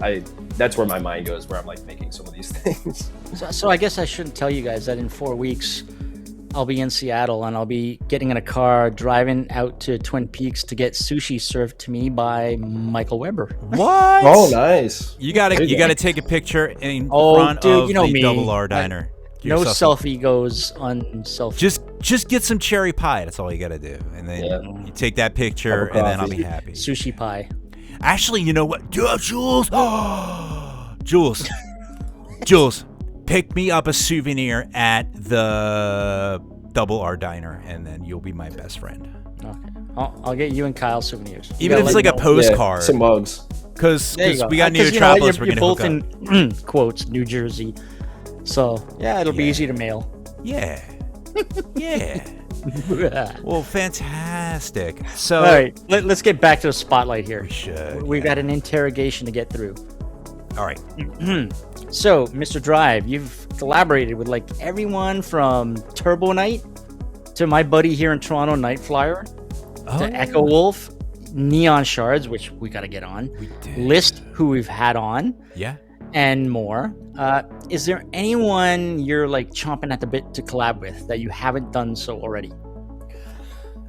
that's where my mind goes, where I'm like making some of these things. So I guess I shouldn't tell you guys that in 4 weeks I'll be in Seattle and I'll be getting in a car driving out to Twin Peaks to get sushi served to me by Michael Weber. What? Oh, nice. You gotta There you go. take a picture in Oh, front dude, of you know the me. Double R Diner. Get No yourself selfie goes unselfie. Just get some cherry pie. That's all you gotta do, and then Yeah. you take that picture, Cup of and then I'll coffee. be happy. Sushi pie. Actually, you know what, Jules, Jules, pick me up a souvenir at the Double R Diner, and then you'll be my best friend. Okay. I'll get you and Kyle souvenirs. You Even gotta if it's let like me a know. postcard, Some mugs. because There you go. we got 'Cause you know what, Neotropolis. We're you're gonna hook both up. in quotes New Jersey, so yeah, it'll be Yeah. easy to mail. Yeah, yeah. Well, fantastic. So All right, let's get back to the spotlight here. we should. We've got an interrogation to get through. All right. So, Mr. Drive, you've collaborated with like everyone from Turbo Knight to my buddy here in Toronto, Night Flyer, to Echo Wolf, Neon Shards, which we got to get on, We did. List, who we've had on, Yeah. and more. Is there anyone you're like chomping at the bit to collab with that you haven't done so already?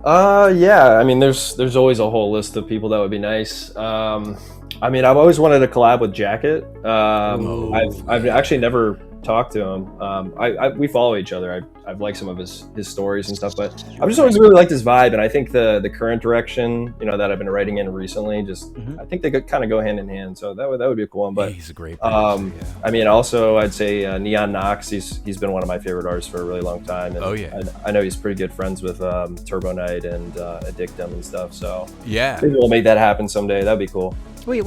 Yeah. I mean, there's always a whole list of people that would be nice. I mean, I've always wanted to collab with Jacket. I've actually never talked to him. We follow each other. I've liked some of his stories and stuff, but I've just always really liked his vibe. And I think the current direction, that I've been writing in recently, I think they could kind of go hand in hand. So that would be a cool one. But He's a great producer, yeah. I mean, also I'd say Neon Knox. He's been one of my favorite artists for a really long time. And Oh, yeah. I know he's pretty good friends with Turbo Knight and Addictum and stuff. So Yeah. maybe we'll make that happen someday. That'd be cool. We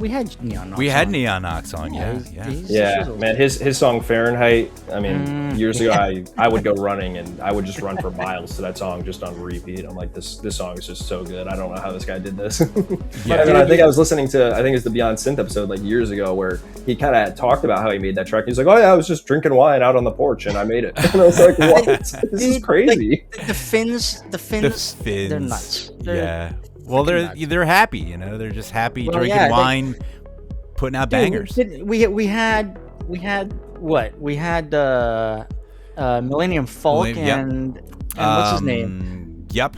had Neon. Knox We had on. Neon Knox on, yeah. he's Yeah, shizzle. man, his song Fahrenheit. I mean, years ago, I would go running and I would just run for miles to that song just on repeat. I'm like, this song is just so good. I don't know how this guy did this. Yeah. And then I think I was listening to, I think it was the Beyond Synth episode like years ago where he kind of talked about how he made that track. He's like, oh yeah, I was just drinking wine out on the porch and I made it. And I was like, what? This is Dude, crazy. The Finns, The Finns. they're nuts. Yeah. Well, they're happy, They're just happy Well, drinking yeah, wine, putting out bangers. We had what? We had Millennium Falk Millennium, yep. and what's his name? Yep.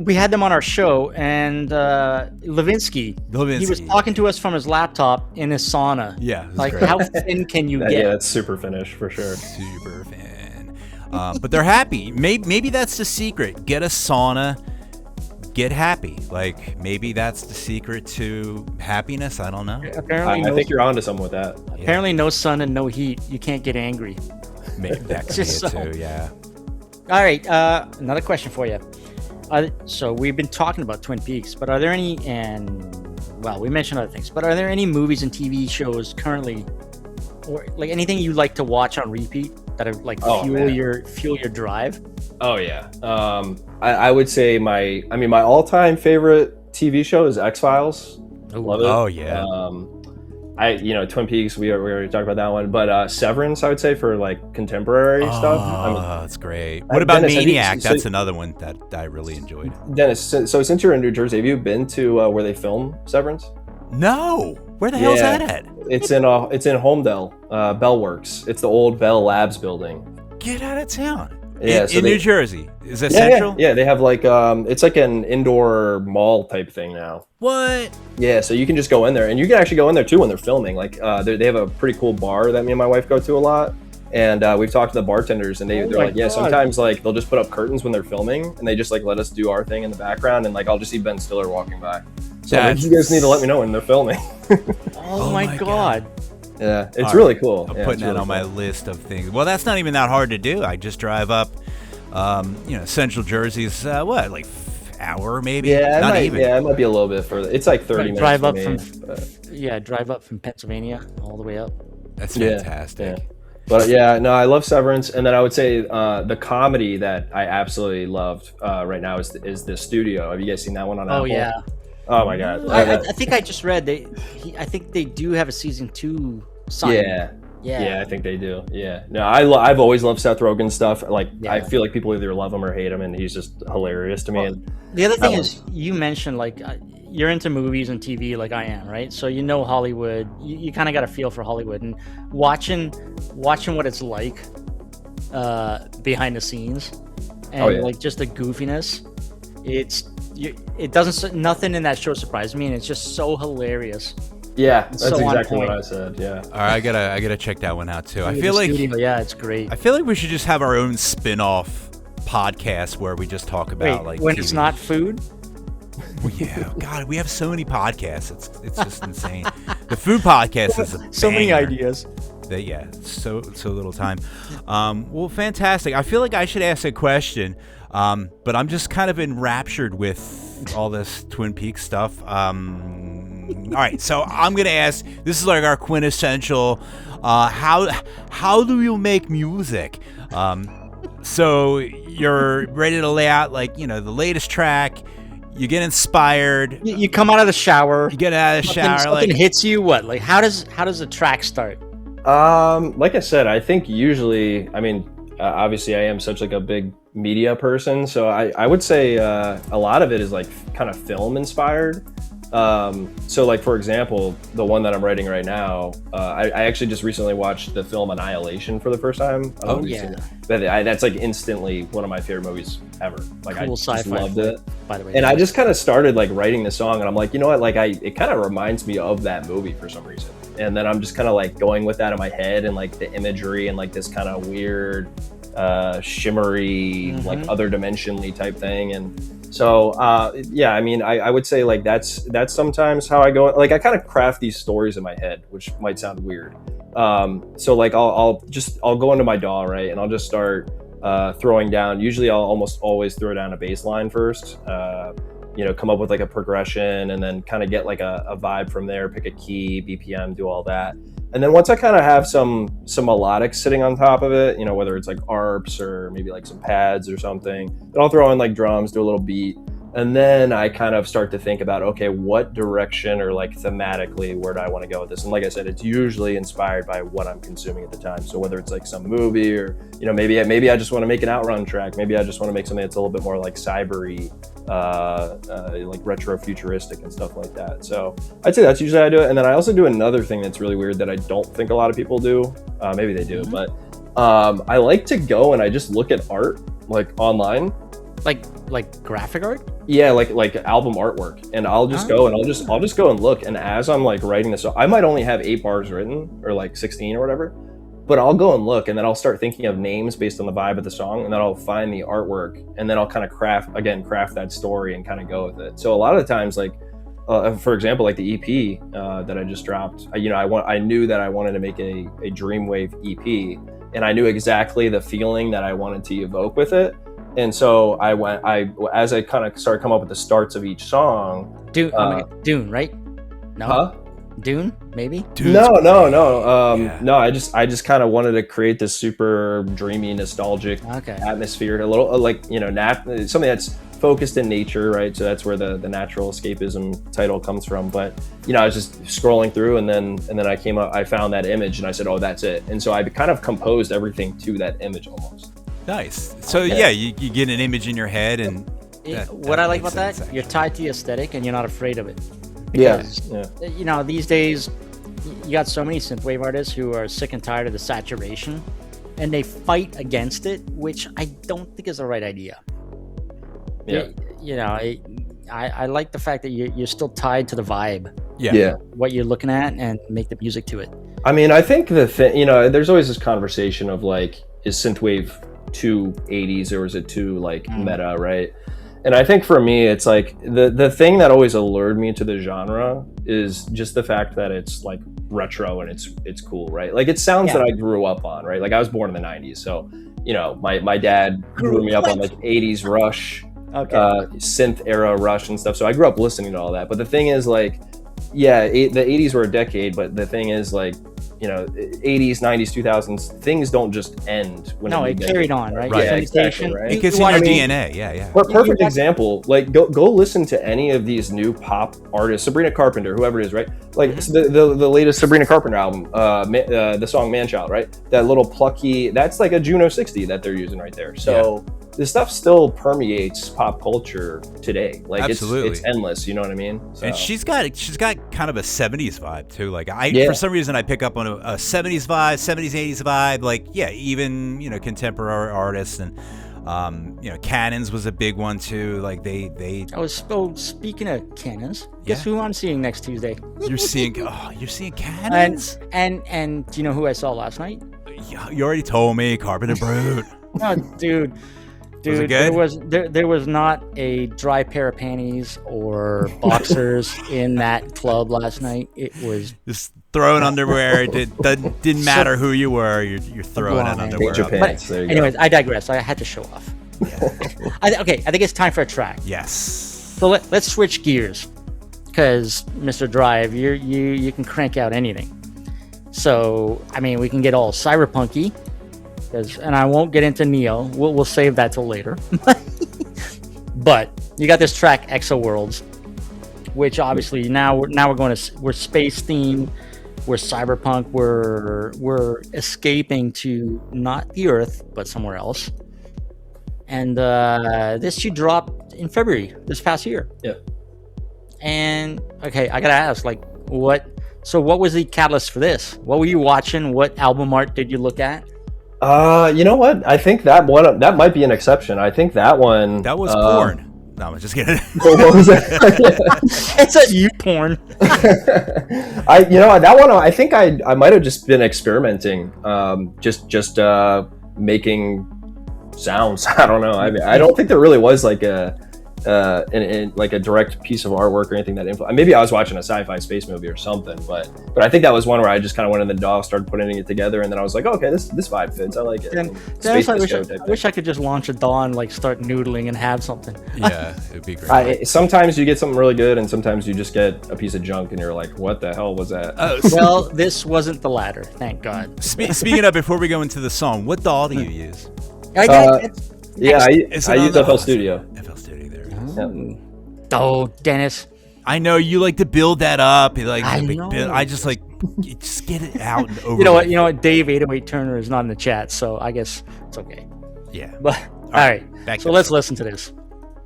We had them on our show, and Levinsky. He was talking to us from his laptop in his sauna. Yeah. it was Like, great. how thin can you Yeah, get? that's super Finnish for sure. Super fan. But they're happy. Maybe that's the secret. Get a sauna. Get happy. Like, maybe that's the secret to happiness. I don't know. Apparently, I think you're onto something with that. Apparently, no sun and no heat. You can't get angry. Maybe that could be it too. Yeah. All right. Another question for you. So we've been talking about Twin Peaks, but are there any? Well, we mentioned other things, but are there any movies and TV shows currently, or like anything you like to watch on repeat that are like fuel your drive? Oh yeah. I would say my all-time favorite TV show is X-Files. Love it. Oh yeah. Twin Peaks, we already talked about that one, but Severance, I would say, for like contemporary stuff. Oh, that's great. What about Dennis, Maniac? That's another one that I really enjoyed. Dennis, so since you're in New Jersey, have you been to where they film Severance? No. Where the hell is that at? It's in Holmdel, Bell Works. It's the old Bell Labs building. Get out of town. Yeah, in New Jersey. Is that central? Yeah, they have like it's like an indoor mall type thing now. What? Yeah, so you can just go in there, and you can actually go in there too when they're filming. Like they have a pretty cool bar that me and my wife go to a lot, and we've talked to the bartenders, and they're like, yeah, sometimes like they'll just put up curtains when they're filming, and they just like let us do our thing in the background, and like I'll just see Ben Stiller walking by. So you guys need to let me know when they're filming. Oh my god. Yeah, it's really cool. I'm putting that on my list of things. Well, that's not even that hard to do. I just drive up, Central Jersey's like hour maybe. Yeah, not even. Yeah, it might be a little bit further. It's like 30 minutes. Drive up from Pennsylvania all the way up. That's fantastic. Yeah. But yeah, no, I love Severance, and then I would say the comedy that I absolutely loved right now is The Studio. Have you guys seen that one on Apple? Oh yeah. Oh my god! I think I just read I think they do have a season 2. Yeah, I think they do. Yeah, no, I've always loved Seth Rogen stuff. Like, I feel like people either love him or hate him, and he's just hilarious to me. And the other thing is, you mentioned like you're into movies and TV, like I am, right? So you know Hollywood. You kind of got a feel for Hollywood, and watching what it's like behind the scenes, and like just the goofiness. It doesn't. Nothing in that show surprised me, and it's just so hilarious. Yeah, that's exactly what I said. Yeah. All right, I gotta check that one out too. I feel like it's great. I feel like we should just have our own spin-off podcast where we just talk about like when TV. It's not food. Well, yeah, God, we have so many podcasts. It's just insane. The food podcast is so many ideas. So little time. Well, fantastic. I feel like I should ask a question, but I'm just kind of enraptured with all this Twin Peaks stuff. All right, so I'm gonna ask. This is like our quintessential. How do you make music? So you're ready to lay out like the latest track. You get inspired. You come out of the shower. You get out of the shower. Something hits you. What? Like how does the track start? Like I said, I think usually, obviously I am such like a big media person, so I would say a lot of it is like kind of film inspired. So like for example, the one that I'm writing right now, I actually just recently watched the film Annihilation for the first time. Oh yeah, that's like instantly one of my favorite movies ever. Like cool, I just loved it. By the way, and I just kind of started like writing the song, and I'm like, you know what? Like it kind of reminds me of that movie for some reason. And then I'm just kind of like going with that in my head, and like the imagery and like this kind of weird, shimmery, like other dimensionally type thing. And so, yeah, I would say like that's sometimes how I go. Like I kind of craft these stories in my head, which might sound weird. So like I'll go into my DAW, right, and I'll just start throwing down. Usually I'll almost always throw down a bass line first. Come up with like a progression, and then kind of get like a vibe from there, pick a key, BPM, do all that. And then once I kind of have some melodics sitting on top of it, whether it's like arps or maybe like some pads or something, then I'll throw in like drums, do a little beat. And then I kind of start to think about, okay, what direction or like thematically, where do I want to go with this? And like I said, it's usually inspired by what I'm consuming at the time. So whether it's like some movie or, maybe I just want to make an outrun track. Maybe I just want to make something that's a little bit more like cyber-y, like retro futuristic and stuff like that. So I'd say that's usually how I do it. And then I also do another thing that's really weird that I don't think a lot of people do. Maybe they do, but I like to go and I just look at art like online. Like graphic art? Yeah, like album artwork, and I'll just go and I'll just go and look. And as I'm like writing this, I might only have 8 bars written or like 16 or whatever, but I'll go and look, and then I'll start thinking of names based on the vibe of the song, and then I'll find the artwork, and then I'll kind of craft that story and kind of go with it. So a lot of the times, like for example, like the EP that I just dropped, I knew that I wanted to make a Dreamwave EP, and I knew exactly the feeling that I wanted to evoke with it. And so as I kind of started coming up with the starts of each song. Dune, right? No. Huh? Dune, maybe? No. No, I just kind of wanted to create this super dreamy, nostalgic atmosphere, a little like, something that's focused in nature, right? So that's where the natural escapism title comes from. But I was just scrolling through, and then I found that image, and I said, oh, that's it. And so I kind of composed everything to that image almost. Nice. So you get an image in your head, and what I like about that, you're tied to the aesthetic, and you're not afraid of it. Because, these days you got so many synthwave artists who are sick and tired of the saturation, and they fight against it, which I don't think is the right idea. I like the fact that you're still tied to the vibe. What you're looking at, and make the music to it. I mean, I think the thing, there's always this conversation of like, is synthwave too 80s or is it too like meta, right? And I think for me, it's like the thing that always allured me to the genre is just the fact that it's like retro and it's cool, right? Like it sounds that I grew up on, right? Like I was born in the 90s, so my dad grew me up on like 80s Rush, synth era Rush and stuff. So I grew up listening to all that. But the thing is, like, the 80s were a decade, but the thing is, like, 80s, 90s, 2000s, things don't just end. It carried on, right? Yeah, exactly, right? It gets in your DNA, yeah. Perfect example, like, go listen to any of these new pop artists, Sabrina Carpenter, whoever it is, right? Like, the latest Sabrina Carpenter album, the song Man-Child, right? That little plucky, that's like a Juno 60 that they're using right there. So this stuff still permeates pop culture today. Like, it's endless, you know what I mean? So. And she's got kind of a 70s vibe too. Like for some reason I pick up on a 70s vibe, 70s 80s vibe. Like even contemporary artists, and Cannons was a big one too. Like they. Speaking of Cannons, guess who I'm seeing next Tuesday? You're seeing Cannons. And do you know who I saw last night? You already told me, Carpenter Brute. Oh, dude. Was it good? There was not a dry pair of panties or boxers in that club last night. It was just throwing underwear. It didn't matter who you were. You're throwing an underwear. Pants. Anyways, I digress. I had to show off. I think it's time for a track. Yes. So let's switch gears, because Mr. Drive, you can crank out anything. So I mean, we can get all cyberpunky. And I won't get into Neo. We'll save that till later. But you got this track Exo Worlds, which obviously now we're space themed, we're cyberpunk, we're escaping to not the Earth but somewhere else. And this you dropped in February this past year. Yeah. And okay, I gotta ask, like, what was the catalyst for this? What were you watching? What album art did you look at? You know what? I think that might be an exception. I think that one. That was porn. No, I'm just kidding. What was that? It's a you porn. That one. I think I might have just been experimenting, just making sounds. I don't know. I mean, I don't think there really was like a direct piece of artwork or anything that maybe I was watching a sci-fi space movie or something, but I think that was one where I just kind of went in the DAW, started putting it together, and then I was like, oh, okay, this vibe fits. I like it. I wish I could just launch a DAW and like start noodling and have something. Yeah, it'd be great. Sometimes you get something really good, and sometimes you just get a piece of junk, and you're like, what the hell was that? Well, this wasn't the latter, thank God. Speaking of, before we go into the song, what DAW do you use? I use FL Studio. FL Studio. Oh, Dennis! I know you like to build that up. You like I big know. build. I just like just get it out and over. You know what? Dave 808 Turner is not in the chat, so I guess it's okay. Yeah. But all right. So let's listen to this.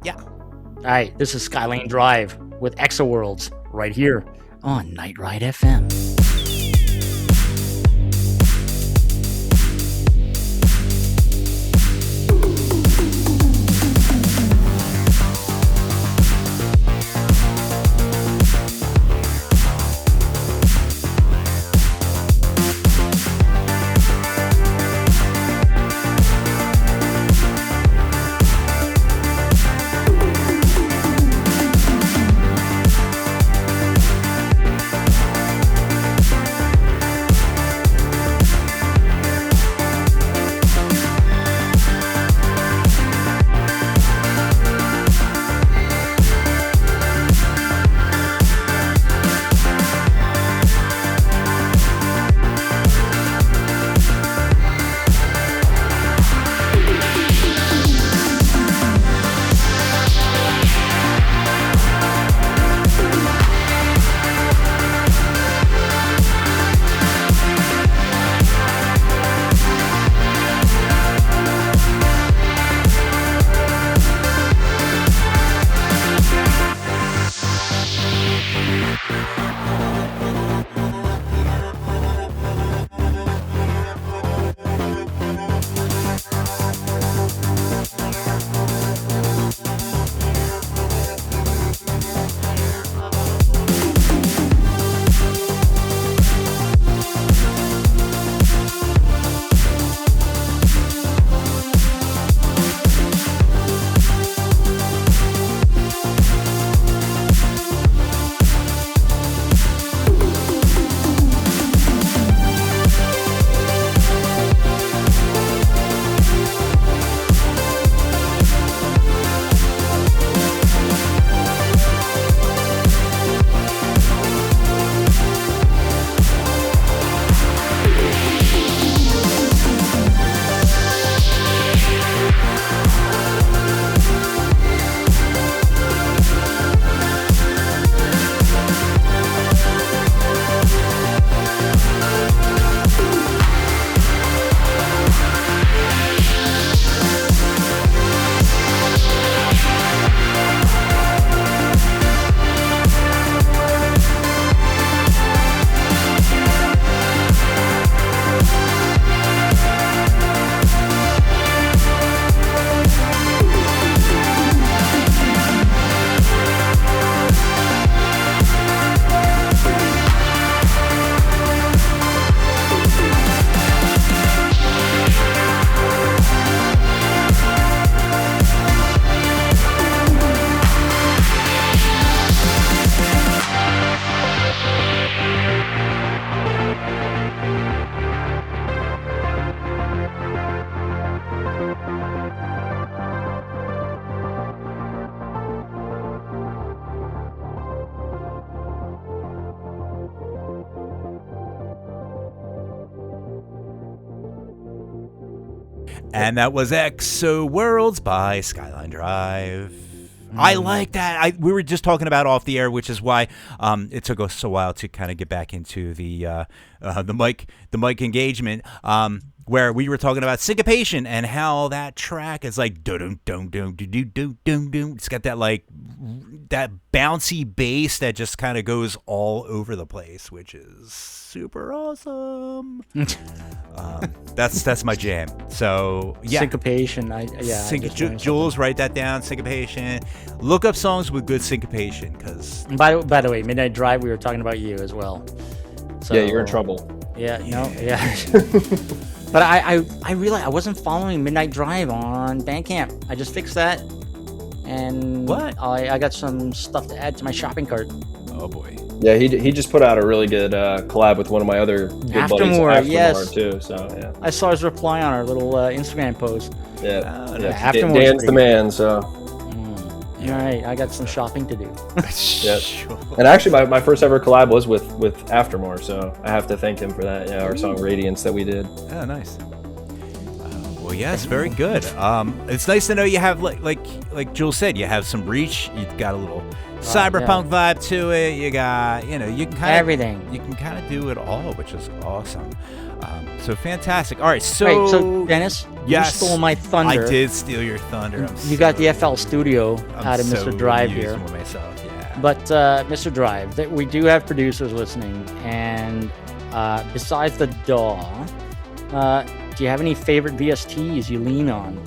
Yeah. All right. This is Skylane Drive with Exo Worlds right here on Night Ride FM. And that was Exo Worlds by Skyline Drive. I like that. We were just talking about off the air, which is why it took us a while to kind of get back into the mic engagement. Where we were talking about syncopation and how that track is like dum dum dum dum dum dum dum. It's got that like that bouncy bass that just kind of goes all over the place, which is super awesome. That's my jam. So yeah, syncopation. Jules, write that down. Syncopation. Look up songs with good syncopation, because. By the way, Midnight Drive. We were talking about you as well. So, yeah, you're in trouble. Yeah. No. Yeah. But I realized I wasn't following Midnight Drive on Bandcamp. I just fixed that, and I got some stuff to add to my shopping cart. Oh boy. Yeah, he just put out a really good collab with one of my other good buddies, Aftermore, too. So yeah, I saw his reply on our little Instagram post. Yeah, Dan's the man. So. All right, I got some shopping to do. Yep. And actually, my first ever collab was with Aftermore, so I have to thank him for that. Yeah, our song Radiance that we did. Oh, nice. Well, yes, very good. It's nice to know you have like Jules said, you have some reach. You've got a little cyberpunk vibe to it. You got, you can kind of everything. You can kind of do it all, which is awesome. So fantastic. All right, so Dennis, yes, you stole my thunder. I did steal your thunder. You got the FL Studio out of Mr. Drive here. Myself, yeah. But Mr. Drive, we do have producers listening, and besides the DAW, do you have any favorite VSTs you lean on?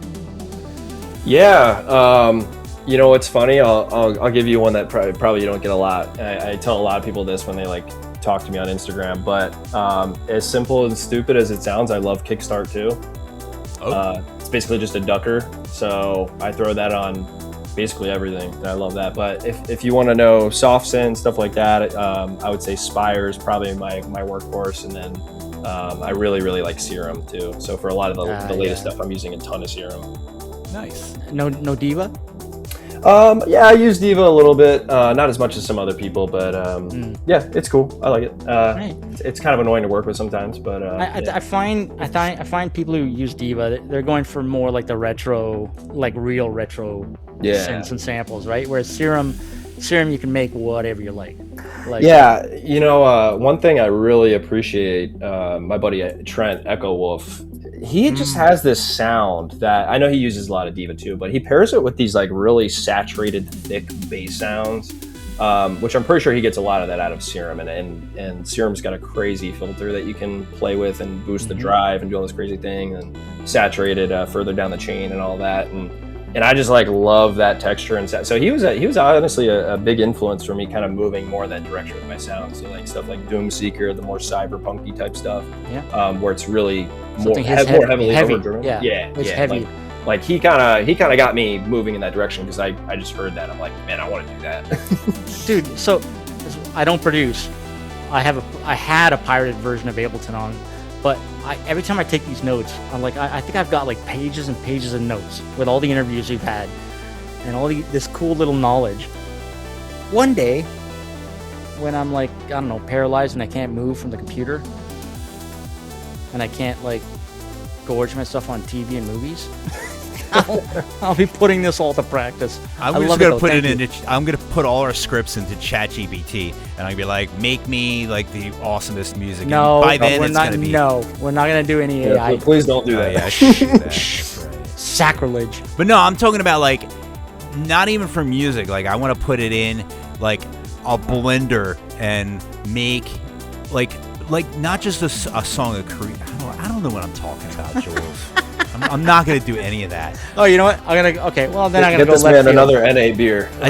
Yeah, what's funny? I'll give you one that probably you don't get a lot. I tell a lot of people this when they talk to me on Instagram, but as simple and stupid as it sounds, I love Kickstart too. It's basically just a ducker, so I throw that on basically everything, and I love that. But if you want to know soft synth, stuff like that, I would say Spire is probably my workhorse, and then I really like Serum too. So for a lot of the latest stuff, I'm using a ton of Serum. Nice. No Diva? Yeah, I use Diva a little bit, not as much as some other people, but yeah, it's cool. I like it. Right. It's kind of annoying to work with sometimes, but I find people who use Diva, they're going for more like the retro, like real retro synths and samples, right? Whereas Serum, you can make whatever you like. Yeah, one thing I really appreciate, my buddy Trent Echo Wolf, he just has this sound that I know he uses a lot of Diva too, but he pairs it with these like really saturated, thick bass sounds, which I'm pretty sure he gets a lot of that out of Serum, and Serum's got a crazy filter that you can play with and boost the drive and do all this crazy thing, and saturate it further down the chain and all that, and I just love that texture and so he was honestly a big influence for me, kind of moving more in that direction with my sound. So stuff like Doomseeker, the more cyberpunky type stuff, where it's really more heavily overdriven. Yeah, it's heavy. Like he kind of got me moving in that direction, because I just heard that. I'm like, man, I want to do that. Dude, so I don't produce. I had a pirated version of Ableton on, but every time I take these notes, I'm like, I think I've got pages and pages of notes with all the interviews we've had and all this cool little knowledge. One day, when I'm paralyzed and I can't move from the computer, and I can't gorge myself on TV and movies, I'll be putting this all to practice. I'm gonna put all our scripts into ChatGPT, and I'll be like, make me the awesomest music. No, and by then we're not gonna do any AI. Please don't do that. Right. Sacrilege. But no, I'm talking about not even for music. I want to put it in a blender and make not just a song of Creed. I don't know what I'm talking about, Jules. I'm not going to do any of that. Oh, you know what? Okay, well, then I'm going to get this man another NA beer. I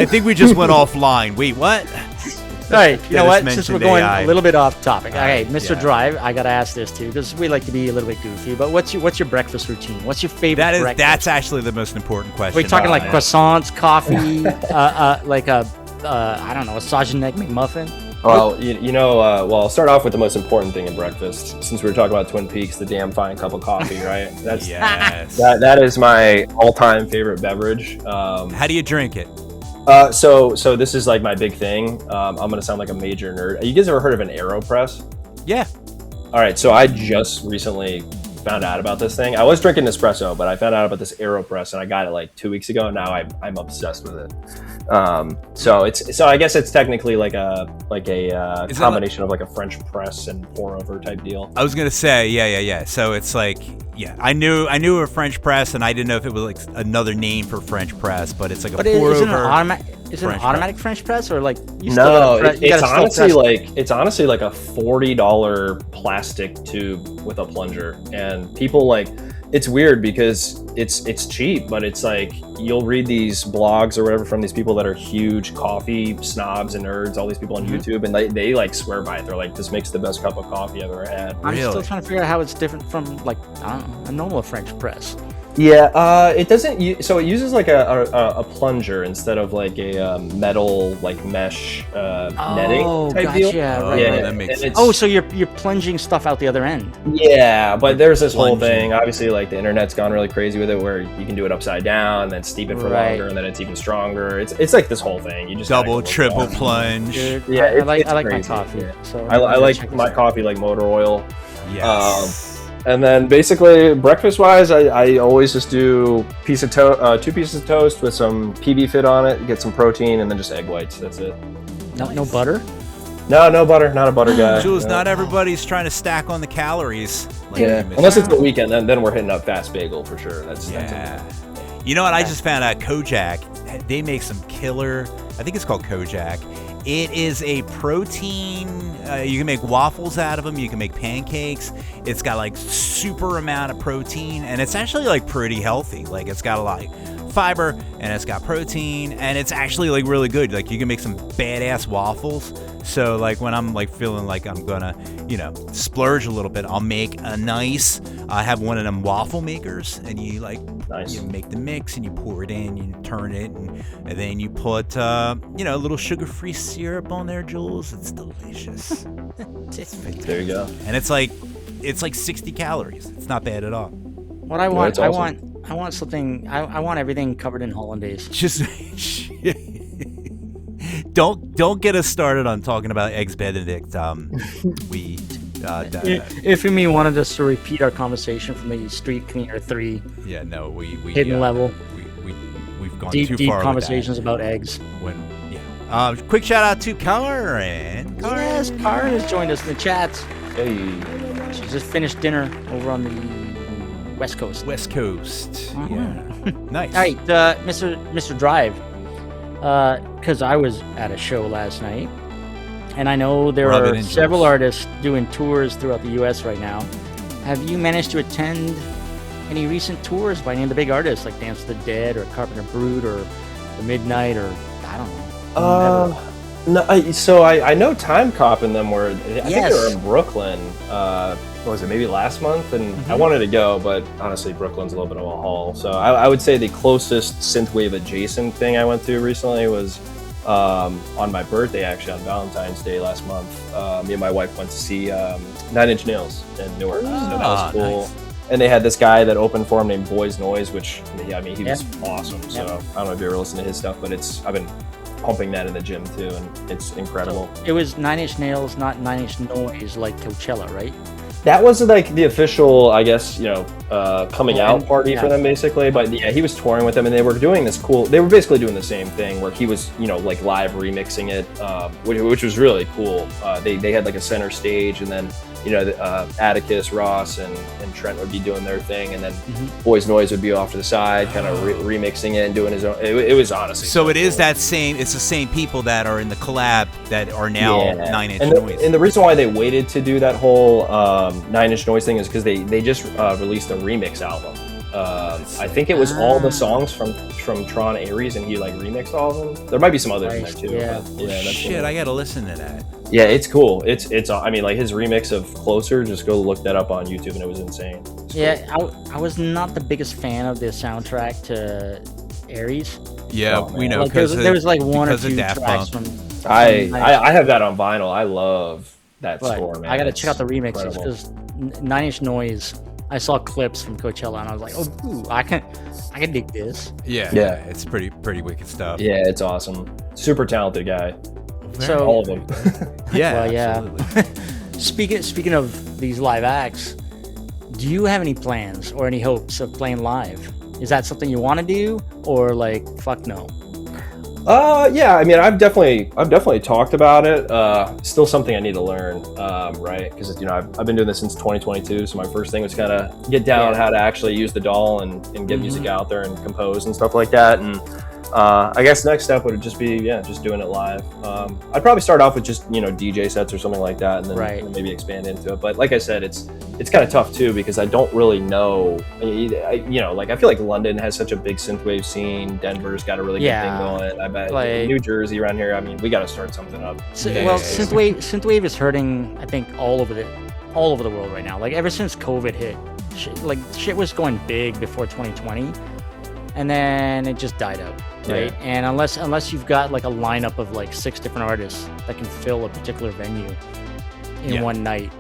think we just went offline. Wait, what? All right, you know what? Since we're going a little bit off topic. Okay, Mr. Drive, I got to ask this too, because we like to be a little bit goofy, but what's your breakfast routine? What's your favorite breakfast? That's actually the most important question. We're talking croissants, coffee, I don't know, a sausage egg McMuffin? Well, I'll start off with the most important thing in breakfast. Since we were talking about Twin Peaks, the damn fine cup of coffee, right? That's that is my all-time favorite beverage. How do you drink it? So this is my big thing. I'm gonna sound like a major nerd. You guys ever heard of an AeroPress? Yeah. All right, so I just recently found out about this thing. I was drinking Nespresso, but I found out about this AeroPress, and I got it like 2 weeks ago. And now I'm obsessed with it. So I guess it's technically like a combination of like a French press and pour over type deal. I was gonna say, yeah. So it's like, yeah, I knew a French press, and I didn't know if it was like another name for French press, but it's like a pour over. Is it an automatic French press, or like it's honestly like a $40 plastic tube with a plunger, and people like, it's weird because it's cheap, but it's like you'll read these blogs or whatever from these people that are huge coffee snobs and nerds, all these people on YouTube, and they like swear by it. They're like, this makes the best cup of coffee I've ever had. I'm still trying to figure out how it's different from like, I don't know, a normal French press. Yeah, it doesn't. So it uses like a plunger instead of like a metal like mesh netting type deal. Right. Yeah, that makes sense. So you're plunging stuff out the other end. Yeah, but there's this whole thing. Obviously, like the internet's gone really crazy with it, where you can do it upside down, then steep it for longer, and then it's even stronger. It's like this whole thing. You just double, triple plunge. Dude, yeah, I like crazy. my coffee. Yeah. So I like my coffee like motor oil. Yes. And then basically breakfast-wise, I always just do 2 pieces of toast with some PB Fit on it, get some protein, and then just egg whites. That's it. No butter? No butter. Not a butter guy. Jules, not everybody's trying to stack on the calories. Like unless it's the weekend, then we're hitting up Fast Bagel for sure. That's You know what? I just found out Kojak, they make some killer, I think it's called Kojak. It is a protein, you can make waffles out of them, you can make pancakes. It's got like super amount of protein, and it's actually like pretty healthy. Like it's got a lot of fiber, and it's got protein, and it's actually like really good. Like you can make some badass waffles. So like when I'm like feeling like I'm gonna, splurge a little bit, I'll make a nice, I have one of them waffle makers, and you like, you make the mix and you pour it in, you turn it, and then you put, a little sugar-free syrup on there, Jules. It's delicious. It's fantastic. There you go. And it's like 60 calories. It's not bad at all. What I want, I want something. I want everything covered in hollandaise. Just don't get us started on talking about eggs Benedict. If you wanted us to repeat our conversation from the Street Cleaner 3, yeah, no, we hidden level, we've gone deep too far. Conversations about eggs. Quick shout out to Karen. Yes, Karen has joined us in the chat. Hey. She just finished dinner over on the West Coast. Yeah, nice. All right, Mr. Drive. Because I was at a show last night, and I know there are several artists doing tours throughout the U.S. right now. Have you managed to attend any recent tours by any of the big artists, like Dance of the Dead, or Carpenter Brut, or The Midnight, or I don't know? No, so I know Time Cop and them were. I think they were in Brooklyn. What was it, maybe last month? And I wanted to go, but honestly, Brooklyn's a little bit of a haul. So I would say the closest synthwave adjacent thing I went to recently was on my birthday, actually, on Valentine's Day last month. Me and my wife went to see 9 Inch Nails in Newark. So that was cool. Nice. And they had this guy that opened for him named Boys Noise, which, he was awesome. So I don't know if you ever listened to his stuff, but I've been pumping that in the gym too, and it's incredible. So it was 9 Inch Nails, not 9 Inch Noise, like Coachella, right? That was like the official, I guess, coming out party for them, basically. But yeah, he was touring with them, and they were doing this cool. They were basically doing the same thing where he was, like live remixing it, which was really cool. They had like a center stage, and then Atticus, Ross, and Trent would be doing their thing, and then Boys Noise would be off to the side, kind of remixing it and doing his own. It was honestly so it cool. is that same. It's the same people that are in the collab that are now 9 Inch Noise. And the reason why they waited to do that whole 9 Inch Noise thing is because they just released a remix album. I think it was all the songs from Tron Ares, and he like remixed all of them. There might be some others in there too. Yeah. But, that's Shit, I gotta listen to that. Yeah, it's cool. It's I mean, like his remix of Closer, just go look that up on YouTube, and it was insane. I was not the biggest fan of the soundtrack to Ares. Yeah, we know, like, there was like one or two tracks from I have that on vinyl. I love that score, man. I gotta check out the remixes because 9 Inch Noise, I saw clips from Coachella and I was like, oh, I can dig this. Yeah, it's pretty wicked stuff. Yeah, it's awesome. Super talented guy. So all of them. Yeah, well, yeah. Speaking of these live acts, Do you have any plans or any hopes of playing live? Is that something you want to do, or like fuck no? Yeah, I mean, I've definitely talked about it. Still something I need to learn, right? Because I've been doing this since 2022. So my first thing was kind of get down how to actually use the DAW and get music out there and compose and stuff like that. And I guess next step would just be just doing it live. I'd probably start off with just DJ sets or something like that, and then maybe expand into it. But like I said, it's kind of tough too because I don't really know. I feel like London has such a big synthwave scene. Denver's got a really good thing going. I bet New Jersey around here. I mean, we got to start something up. Synthwave is hurting. I think all over the world right now. Like ever since COVID hit, shit was going big before 2020. And then it just died out, right? And unless you've got like a lineup of like 6 different artists that can fill a particular venue in one night,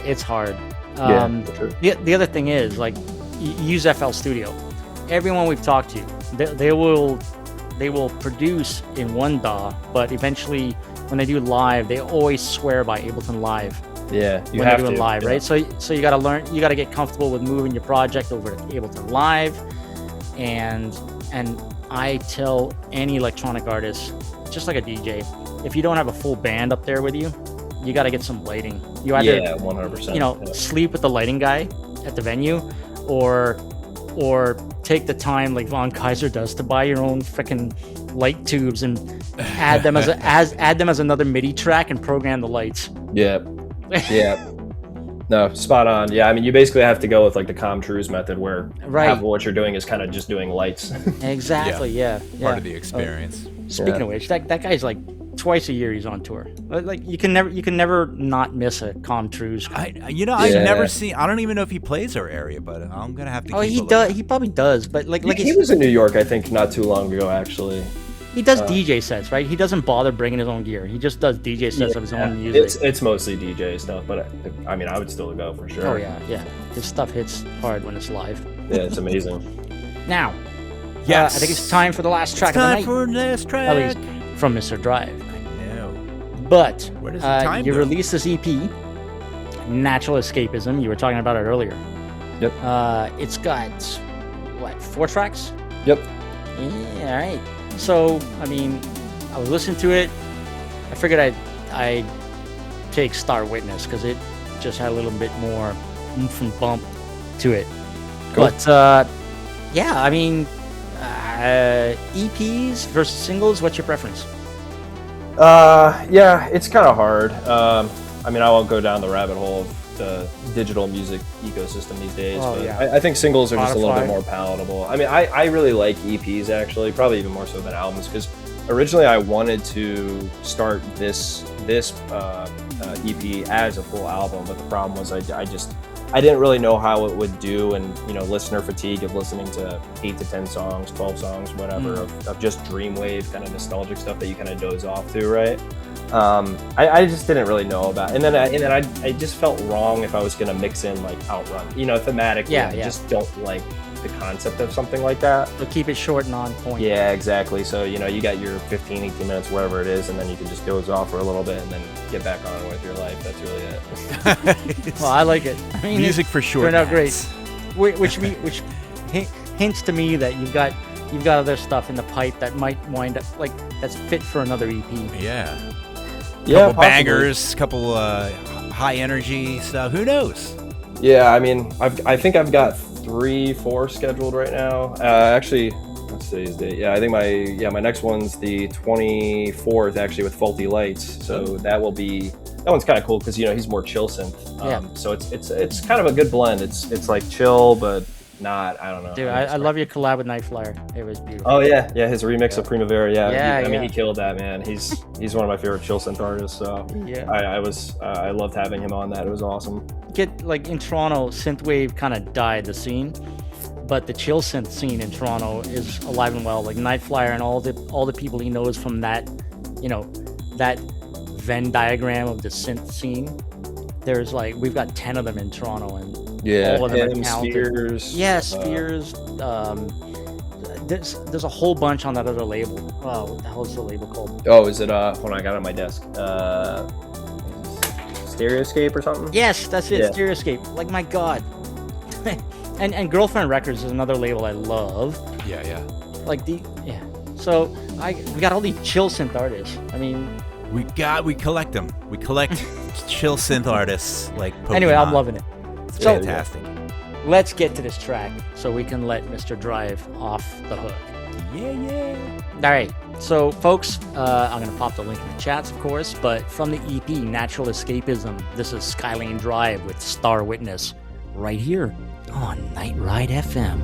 it's hard. For sure. The other thing is like use FL Studio. Everyone we've talked to, they will produce in one DAW, but eventually when they do live, they always swear by Ableton Live. Yeah, when they're doing live, right? So you got to learn, you got to get comfortable with moving your project over to Ableton Live. And I tell any electronic artist, just like a DJ, if you don't have a full band up there with you, you got to get some lighting. You either 100%. Sleep with the lighting guy at the venue, or take the time like Von Kaiser does to buy your own freaking light tubes and add them as another MIDI track and program the lights. Yeah. No, spot on. Yeah, I mean, you basically have to go with like the Comtrues method, where half of what you're doing is kind of just doing lights. Exactly. Yeah. Part of the experience. Speaking of which, that guy's like twice a year he's on tour. Like you can never not miss a Comtrues. I've never seen. I don't even know if he plays our area, but I'm gonna have to. He does. He probably does. But he was in New York, I think, not too long ago, actually. He does DJ sets, right? He doesn't bother bringing his own gear. He just does DJ sets of his own music. It's mostly DJ stuff, but I mean, I would still go for sure. Oh yeah. His stuff hits hard when it's live. Yeah, it's amazing. Now, I think it's time for the last track of the night. Time for the last track. At least from Mr. Drive. I know. But where does the time you go? released this EP, Natural Escapism. You were talking about it earlier. Yep. It's got 4 tracks? Yep. Yeah, all right. So, I mean, I was listening to it. I figured I'd take Star Witness because it just had a little bit more oomph and bump to it. Cool. But, I mean, EPs versus singles, what's your preference? It's kind of hard. I mean, I won't go down the rabbit hole of the digital music ecosystem these days, I think singles are just a little bit more palatable. I mean, I really like EPs actually, probably even more so than albums, because originally I wanted to start this EP as a full album, but the problem was I didn't really know how it would do, and listener fatigue of listening to 8 to 10 songs, 12 songs, whatever, of just dreamwave kind of nostalgic stuff that you kind of doze off to, right? I just didn't really know about it. And then I just felt wrong if I was gonna mix in like Outrun, thematically. I just don't like the concept of something like that. So keep it short and on point. Yeah, exactly. So you got your 15, 18 minutes, whatever it is, and then you can just doze off for a little bit and then get back on with your life. That's really it. Well, I like it. I mean, music for sure turned out great. Which hints to me that you've got other stuff in the pipe that might wind up that's fit for another EP. Yeah. Couple bangers, couple high energy stuff. Who knows? Yeah, I mean, I think I've got 3-4 scheduled right now. Actually, what's today's date? Yeah, I think my next one's the 24th, actually, with Faulty Lights. So that one's kind of cool because he's more chill synth. So it's kind of a good blend. It's like chill, but not, I don't know. Dude, I love your collab with Night Flyer. It was beautiful. Oh yeah, his remix of Primavera. I mean, he killed that, man. He's one of my favorite chill synth artists. So I loved having him on that. It was awesome. In Toronto, synthwave kind of died the scene, but the chill synth scene in Toronto is alive and well. Like Night Flyer and all the people he knows from that, that Venn diagram of the synth scene. There's we've got 10 of them in Toronto, and all of them are talented. Spheres. Yeah, Spheres. There's a whole bunch on that other label. What the hell is the label called? Oh, is it hold on, I got it on my desk. Stereoscape or something? Yes, that's it. Yeah. Stereoscape. My God, and Girlfriend Records is another label I love. Yeah. Like So we got all these chill synth artists. I mean, We collect them. We collect chill synth artists like Pokemon. Anyway, I'm loving it. It's So- fantastic. Let's get to this track so we can let Mr. Drive off the hook. Yeah. All right. So, folks, I'm going to pop the link in the chats, of course, but from the EP Natural Escapism, this is Skylane Drive with Star Witness right here on Night Ride FM.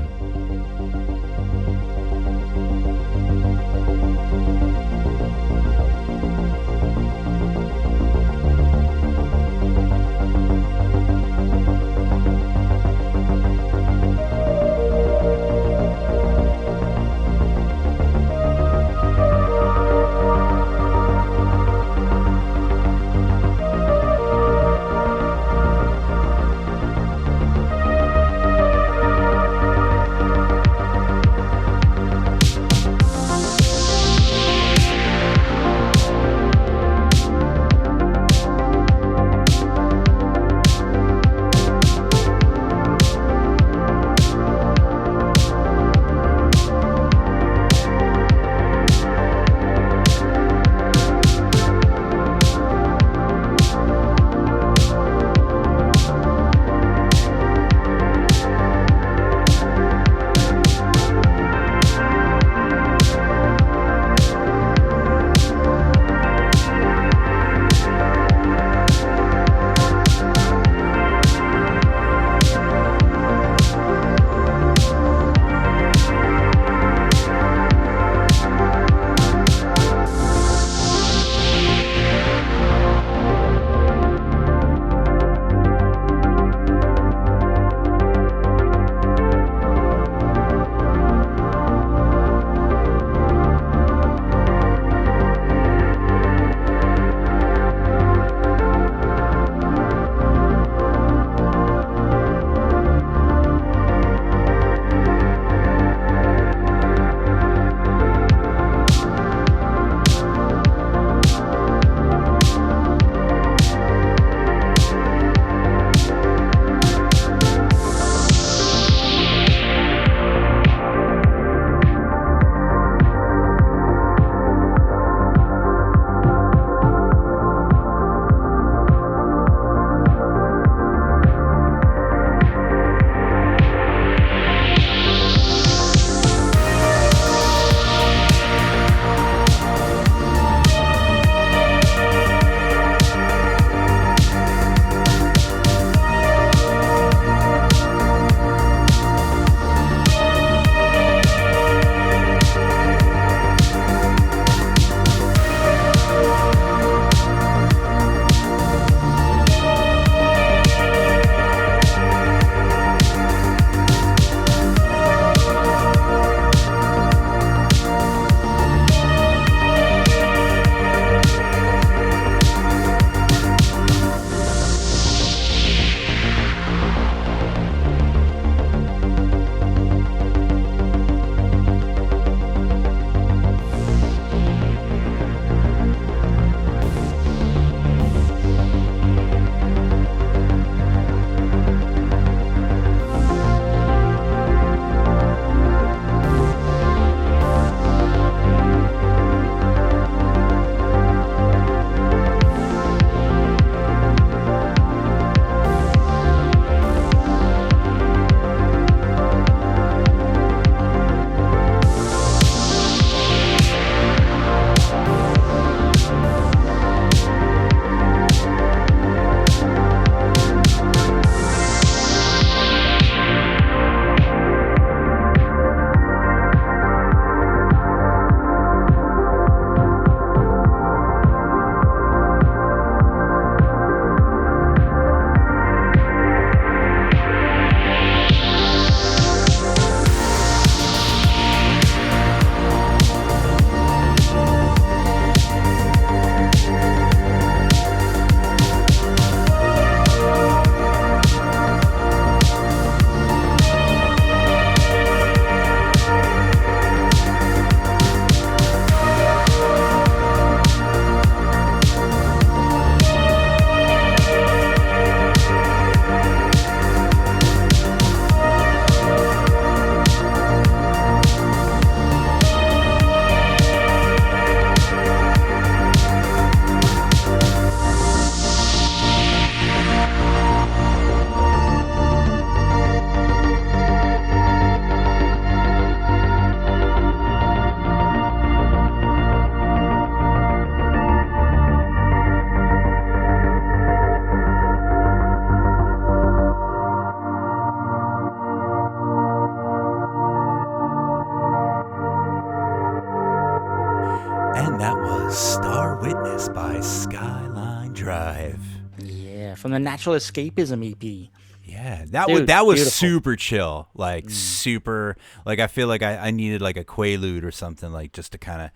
Skyline Drive. Yeah, from the Natural Escapism EP. Yeah, Dude, that was beautiful. super chill, like super. Like I feel like I needed like a Quaalude or something, like just to kind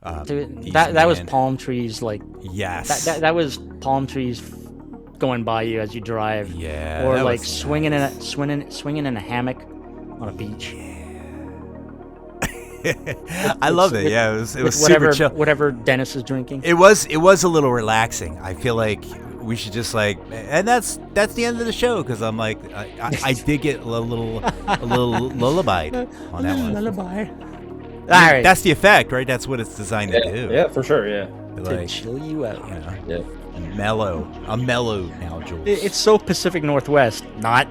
of. Dude, that was palm trees, like Yes. that was palm trees going by you as you drive. Yeah. Or that like was swinging nice. swinging in a hammock on a beach. I love it. Yeah, it was whatever, super chill. Whatever Dennis is drinking. It was a little relaxing. I feel like we should just like, and that's the end of the show because I'm like, I did get a little lullaby on that one. Lullaby. All right. That's the effect, right? That's what it's designed to do. Yeah, for sure. Yeah. To Like, chill you out. you know, Yeah. I'm mellow now, Jules. It's so Pacific Northwest. Not.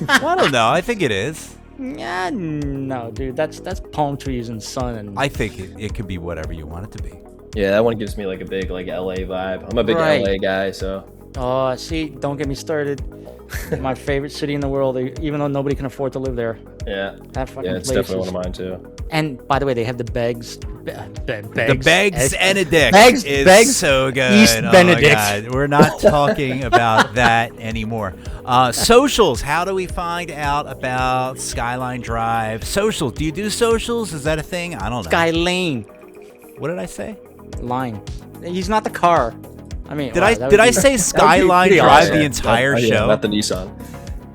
Well, I don't know. I think it is. Yeah, no, dude. That's palm trees and sun and. I think it could be whatever you want it to be. Yeah, that one gives me like a big like LA vibe. I'm a big Right. LA guy, so Oh, see, don't get me started. My favorite city in the world, even though nobody can afford to live there. yeah. That fucking Yeah, it's place definitely is- one of mine too. And by the way, they have the Begs. The Begs Benedict Begs- is Begs so good. East Oh Benedict. my God. We're not talking about that anymore. Socials. How do we find out about Skyline Drive? Socials. Do you do socials? Is that a thing? I don't know. Skylane What did I say? line. He's not the car. I mean, Did wow, I that would did I be- say that would be Skyline pretty Drive awesome. the entire Yeah, show? not the Nissan.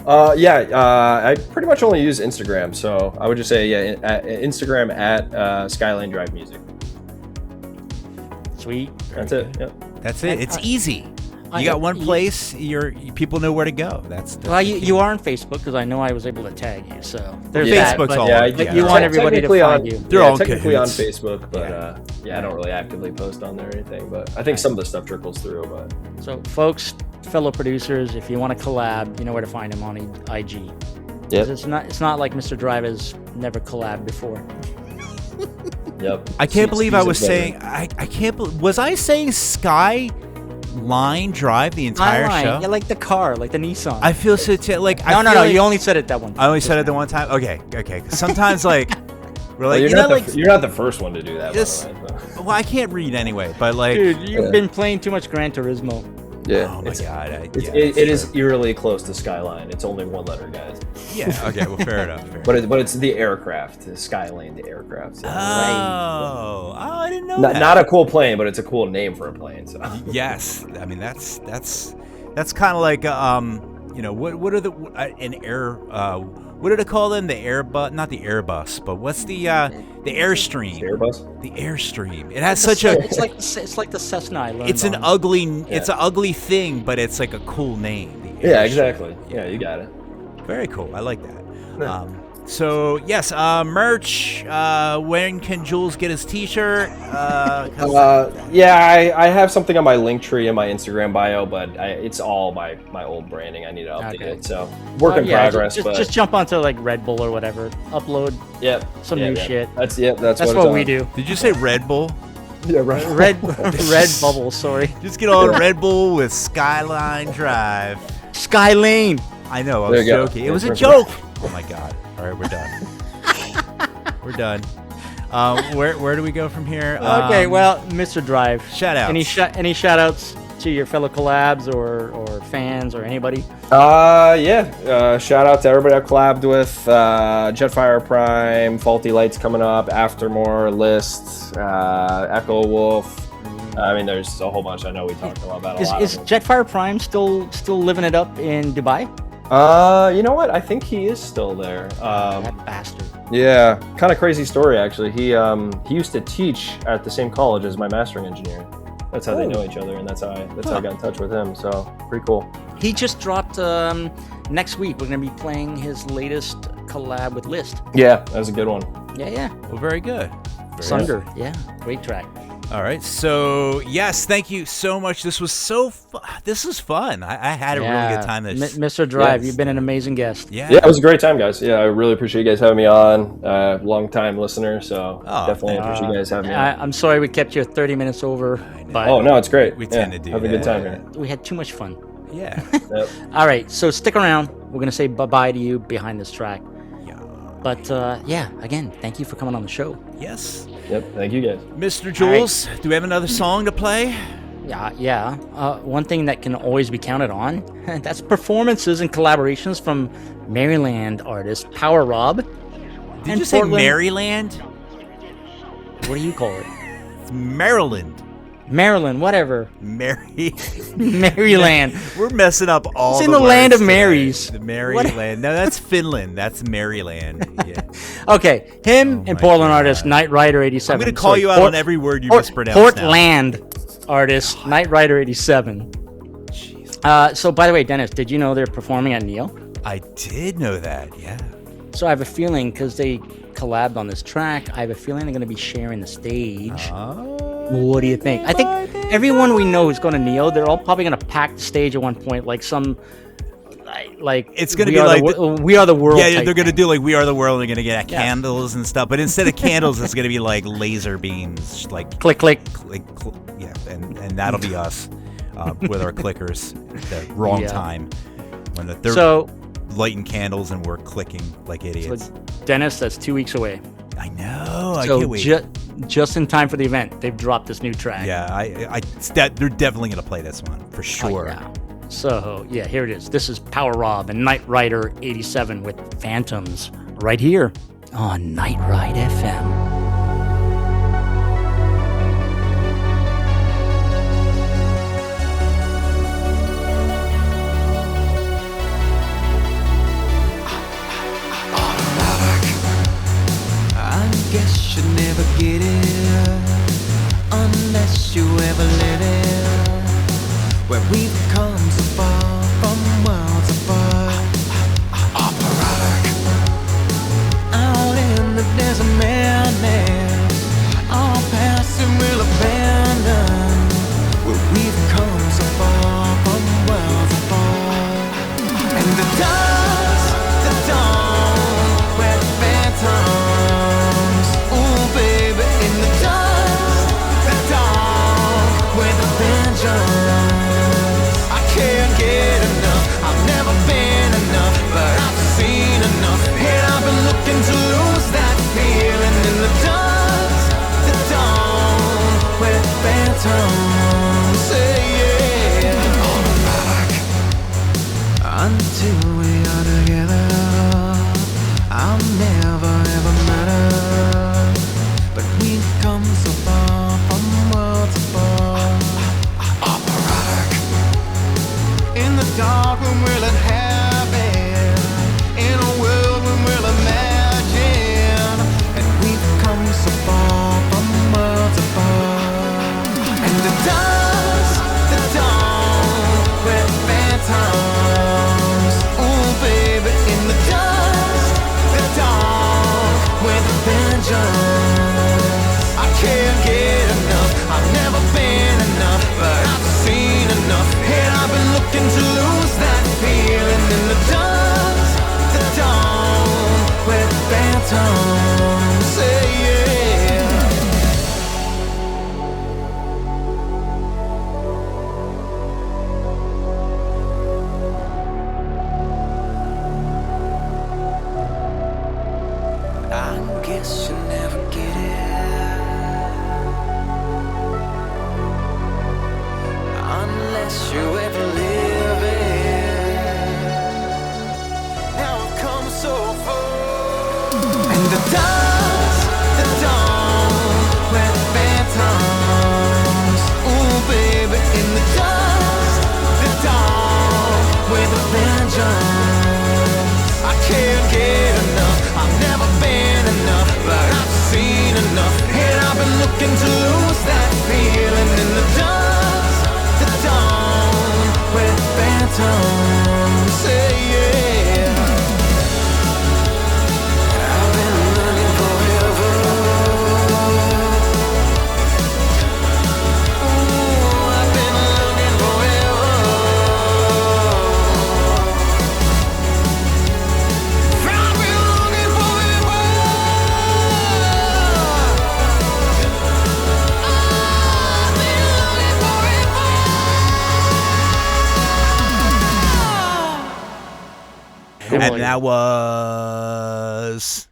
I pretty much only use Instagram, so I would just say Instagram at Skyline Drive Music. Sweet. That's it. Yep. That's it. It's easy. I- You got one you- place. People know where to go. That's Well, you are on Facebook because I know I was able to tag you. So there's that. Facebook's but- all Yeah, over. but Yeah. you want everybody to Technically find on- you. They're yeah, all in technically on cahoots. Facebook, but I don't really actively post on there or anything. But I think some of the stuff trickles through. But So, folks, fellow producers, if you want to collab, you know where to find him on IG. 'Cause yep, It's not like Mr. Drive has never collabed before. yep. I can't believe I He's a was saying. veteran. I can't. Was I saying Skyline Drive the entire Skyline, show? yeah, like the car, like the Nissan. I feel so like. I no, feel like- you only said it that one. I only said it the one time. Okay. 'Cause sometimes like we're like, Well, you know, like. you're not the first one to do that. Just- by the way, so. Well, I can't read anyway, but like. Dude, you've Yeah. been playing too much Gran Turismo. Yeah, Oh my God! it is eerily close to Skyline. It's only one letter, guys. Yeah. Okay. Well, fair enough. Fair But it's the aircraft, the Skylane, the aircraft. So. Oh, I didn't know Not, that. not a cool plane, but it's a cool name for a plane. So Yes, I mean that's kind of like what are the an air what do they call them, the Airbus, not the Airbus, but what's the Airstream, Airbus. the Airstream. It has such a It's like the Cessna I learned it's an on. ugly thing, but it's like a cool name. the Yeah, Airstream. exactly. Yeah, you got it. Very cool. I like that. Yeah. So yes, merch. When can Jules get his T-shirt? I have something on my link tree in my Instagram bio, but it's all my old branding. I need to update Okay. it. So work in Yeah, progress. Just, but just jump onto like Red Bull or whatever. Upload yep, some new shit. That's That's what, what it's we on. do. Did you say Red Bull? Yeah, right. Red Bubble, sorry. Just get on Red Bull with Skyline Drive. Skylane. I know, I There was you go. joking. It Yeah, was a perfect. joke. Oh my God. All right, we're done. We're done. Where do we go from here? Okay, well, Mr. Drive. shout outs. Any shout outs to your fellow collabs or fans or anybody? Shout out to everybody I collabed with. Jetfire Prime, Faulty Lights coming up, Aftermore, List, Echo Wolf. I mean, there's a whole bunch. I know we talked about a lot Is of them. Jetfire Prime still living it up in Dubai? You know what? I think he is still there. That bastard. Yeah, kind of crazy story actually. He used to teach at the same college as my mastering engineer. That's how they know each other, and that's how I got in touch with him. So pretty cool. He just dropped next week. We're gonna be playing his latest collab with List. Yeah, that was a good one. Yeah. Well, very good. Very Sunder. Yeah, great track. All right. So yes, thank you so much. This was this is fun. I had a really good time. This. Mr. Drive, Yes. you've been an amazing guest. Yeah. Yeah, it was a great time, guys. Yeah, I really appreciate you guys having me on. Long time listener, so Oh, definitely appreciate you guys having me on. I'm sorry we kept you 30 minutes over, but Oh no, it's great. We Yeah, tend to do have a good that. time here. we had too much fun. Yeah. Yep. All right, so stick around. We're gonna say bye-bye to you behind this track. Yeah. But again, thank you for coming on the show. Yes. Yep. Thank you guys. Mr. Jules, do we have another song to play? Yeah. One thing that can always be counted on, that's performances and collaborations from Maryland artist Power Rob. Did you say Maryland? What do you call it? It's Maryland. Maryland, whatever. Maryland. We're messing up all it's the in the words land of today. Marys. The Maryland. No, that's Finland. That's Maryland. Yeah. Okay, him and Portland artist Knight Rider 87. I'm going to call you out on every word you mispronounced. Portland artist Knight Rider 87. So, by the way, Dennis, did you know they're performing at Neo? I did know that, yeah. So I have a feeling, because they collabed on this track, I have a feeling they're going to be sharing the stage. What do you think? I think everyone we know who's going to Neo, they're all probably going to pack the stage at one point, like some, like it's going to be like We Are the World. Yeah, they're going to do like We Are the World. They're going to get candles and stuff, but instead of candles, it's going to be like laser beams, like click, click, yeah, and that'll be us with our clickers at the wrong time when they're lighting candles and we're clicking like idiots. So Dennis, that's 2 weeks away. I know. So I can't wait. Just in time for the event, they've dropped this new track. Yeah, they're definitely going to play this one for sure. Oh, yeah. So, yeah, here it is. This is Power Rob and Knight Rider 87 with Phantoms right here on Night Ride FM. Guess you never get it unless you ever let it. Where we've come so far from worlds apart. Operatic. Out in the desert madness, our past and we'll abandon. Where we've come so far from worlds apart. And the dawn, where the phantom. I can't get enough. I've never been enough, but I've seen enough. And I've been looking to lose that feeling in the dawn, where phantoms say yeah. Automatic. Until we are together, I'll never ever matter. But we've come so far from worlds apart. In the dark when we'll inhabit, in a world when we'll imagine. And we've come so far from worlds apart. And the dawn, where phantoms. Ooh baby, in the dawn, where the vengeance. I can't get enough, I've never been enough, but I've seen enough. And I've been looking to lose that feeling in the dawn, where phantoms say yeah. I guess you never get it unless you ever live it. Now I've come so far. And the dawn, where the phantoms. Ooh baby, in the dawn, where the vengeance. I can't get enough, I've never been enough, but I've seen enough. And I've been looking to lose that feeling in the dawn, where phantoms say yeah. I've been running forever. Ooh, I've been looking forever. I've been looking forever. I've been looking forever. And that was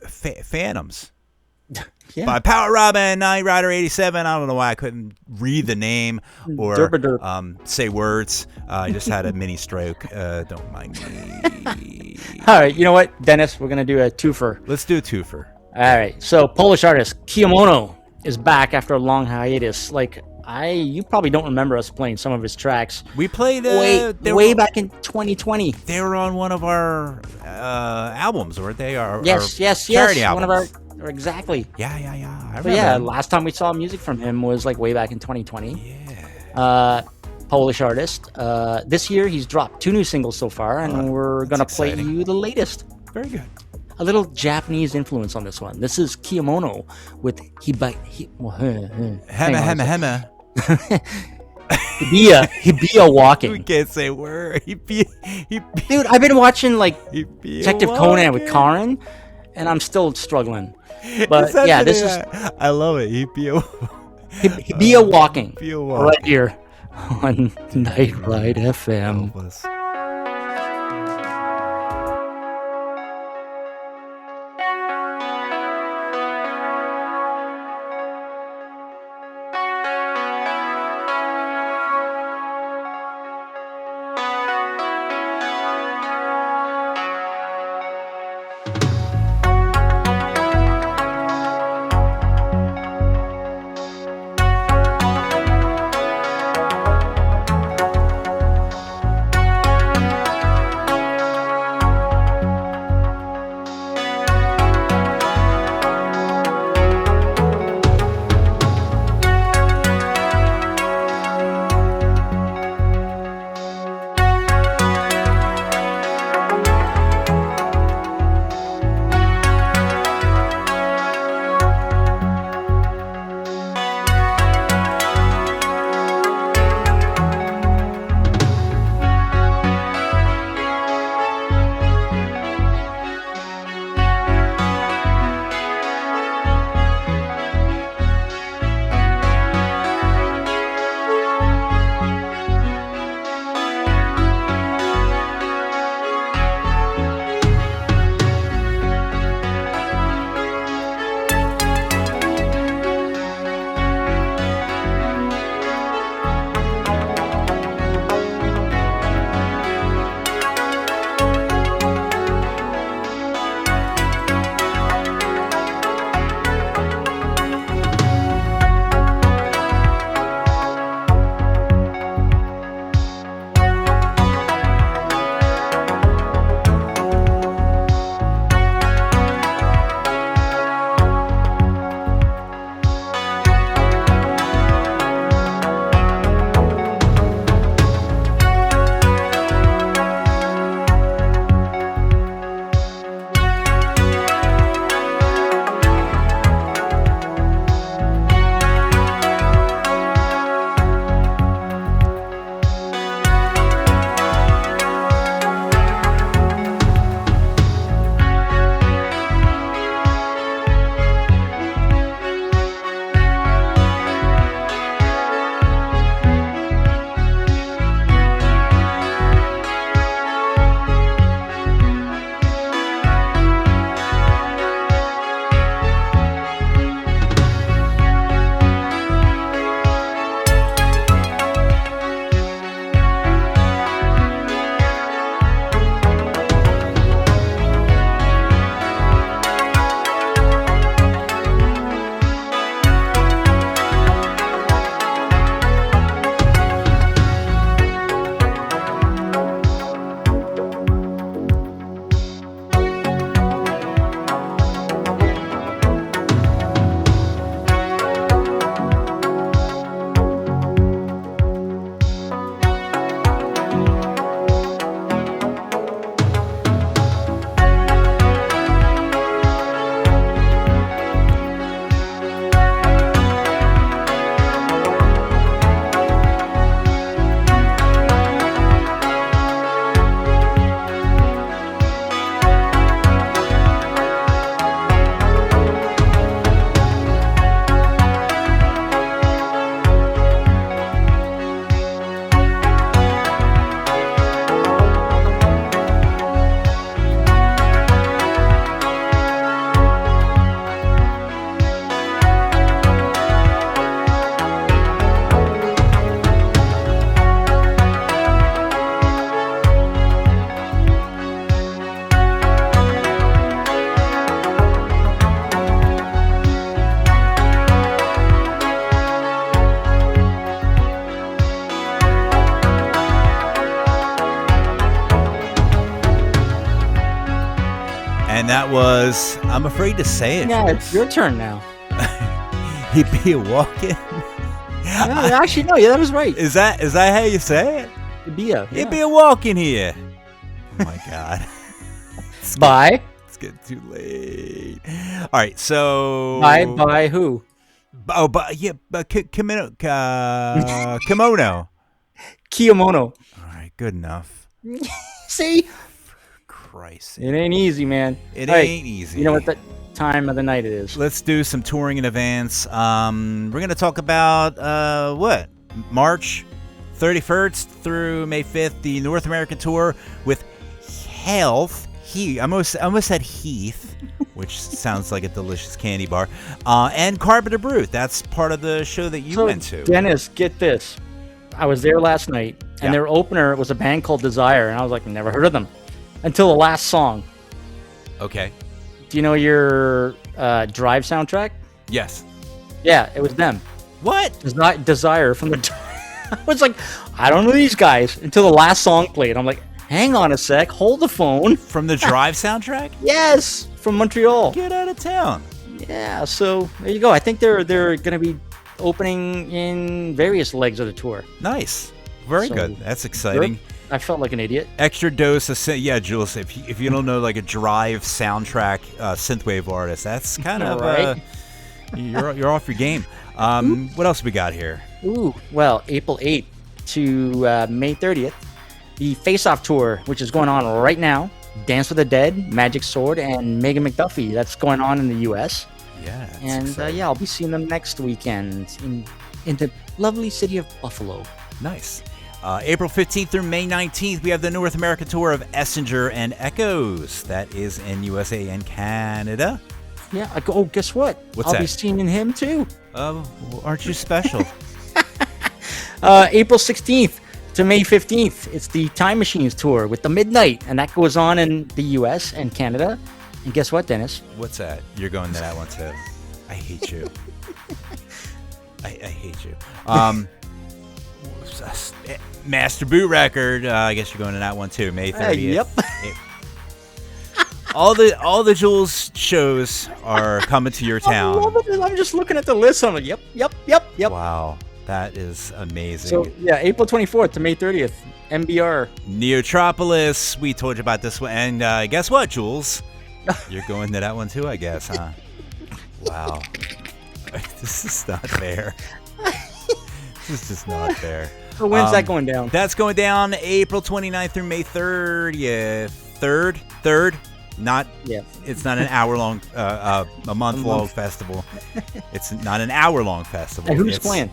Phantoms. Yeah. by Power Robin, Night Rider 87. I don't know why I couldn't read the name or say words. I just had a mini stroke. Don't mind me. All right, you know what, Dennis? We're going to do a twofer. Let's do a twofer. All right, so Polish artist Kiomono is back after a long hiatus. You probably don't remember us playing some of his tracks. We played way back in 2020. They were on one of our albums, weren't they? Yes. Charity albums. One of our exactly. Yeah. I remember. Last time we saw music from him was way back in 2020. Yeah. Polish artist. This year he's dropped 2 new singles so far, and we're gonna play you the latest. Very good. A little Japanese influence on this one. This is Kiomono with Hema. Hibiya walking. We can't say word. Dude, I've been watching Detective Conan with Karin, and I'm still struggling. But yeah, this is. I love it. Hibiya walking. Hibiya walking. Right here on Night Ride FM. Help us. that was, I'm afraid to say it. Yeah, it's your turn now. He'd be walking. Yeah, actually, no. Yeah, that was right. Is that how you say it? It'd be a. He'd be a walking here. Oh my God. Bye. It's getting too late. All right, so. Bye who? Oh, but yeah, kimono. Kiomono. All right, good enough. See? Christ. It ain't easy, man. It All right, ain't easy. You know what the time of the night it is? Let's do some touring in advance. We're going to talk about, March 31st through May 5th, the North American tour with Health. I almost said Heath, which sounds like a delicious candy bar. And Carpenter Brute. That's part of the show that you went to. Dennis, get this. I was there last night, and their opener was a band called Desire, and I was like, never heard of them until the last song. Okay. Do you know your Drive soundtrack? Yes. Yeah, it was them. What? Desire from the. I was like, I don't know these guys until the last song played. I'm like, hang on a sec, hold the phone. From the Drive soundtrack? Yes, from Montreal. Get out of town. Yeah, so there you go. I think they're going to be opening in various legs of the tour. Nice. Very good. That's exciting. I felt like an idiot. Extra dose of Jules. If you don't know like a Drive soundtrack synthwave artist, that's kind of right. You're off your game. What else we got here? Ooh, well, April 8th to May 30th, the Face Off tour, which is going on right now. Dance with the Dead, Magic Sword, and Megan McDuffie. That's going on in the U.S. Yeah. And I'll be seeing them next weekend in the lovely city of Buffalo. Nice. April 15th through May 19th, we have the North American tour of Essinger and Echoes. That is in USA and Canada. Yeah. Oh, guess what? What's I'll that? be seeing him too. Aren't you special? April 16th to May 15th, it's the Time Machines tour with the Midnight, and that goes on in the U.S. and Canada. And guess what, Dennis? What's that? You're going to that one too. I hate you. I hate you. Master Boot Record. I guess you're going to that one too. May 30th. Yep. All the Jules shows are coming to your town. I love it. I'm just looking at the list. I'm like, yep. Wow, that is amazing. So yeah, April 24th to May 30th, MBR. Neotropolis. We told you about this one, and guess what, Jules? You're going to that one too, I guess, huh? Wow, this is not fair. This is just not fair. So when's that going down? That's going down April 29th through May 30th. Third. Not. Yeah. It's not an hour-long, a month-long festival. It's not an hour-long festival. And who's playing?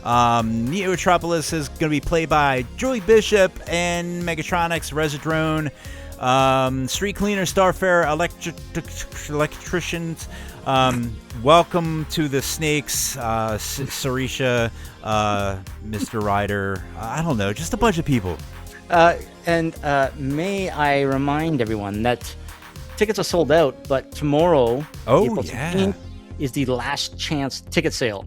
Neotropolis is going to be played by Joey Bishop and Megatronics, Residrone, Street Cleaner, Starfarer, Electricians. Welcome to the Snakes, Sarisha, Mr. Ryder. I don't know, just a bunch of people. And may I remind everyone that tickets are sold out, but tomorrow, April 16th, is the last chance ticket sale.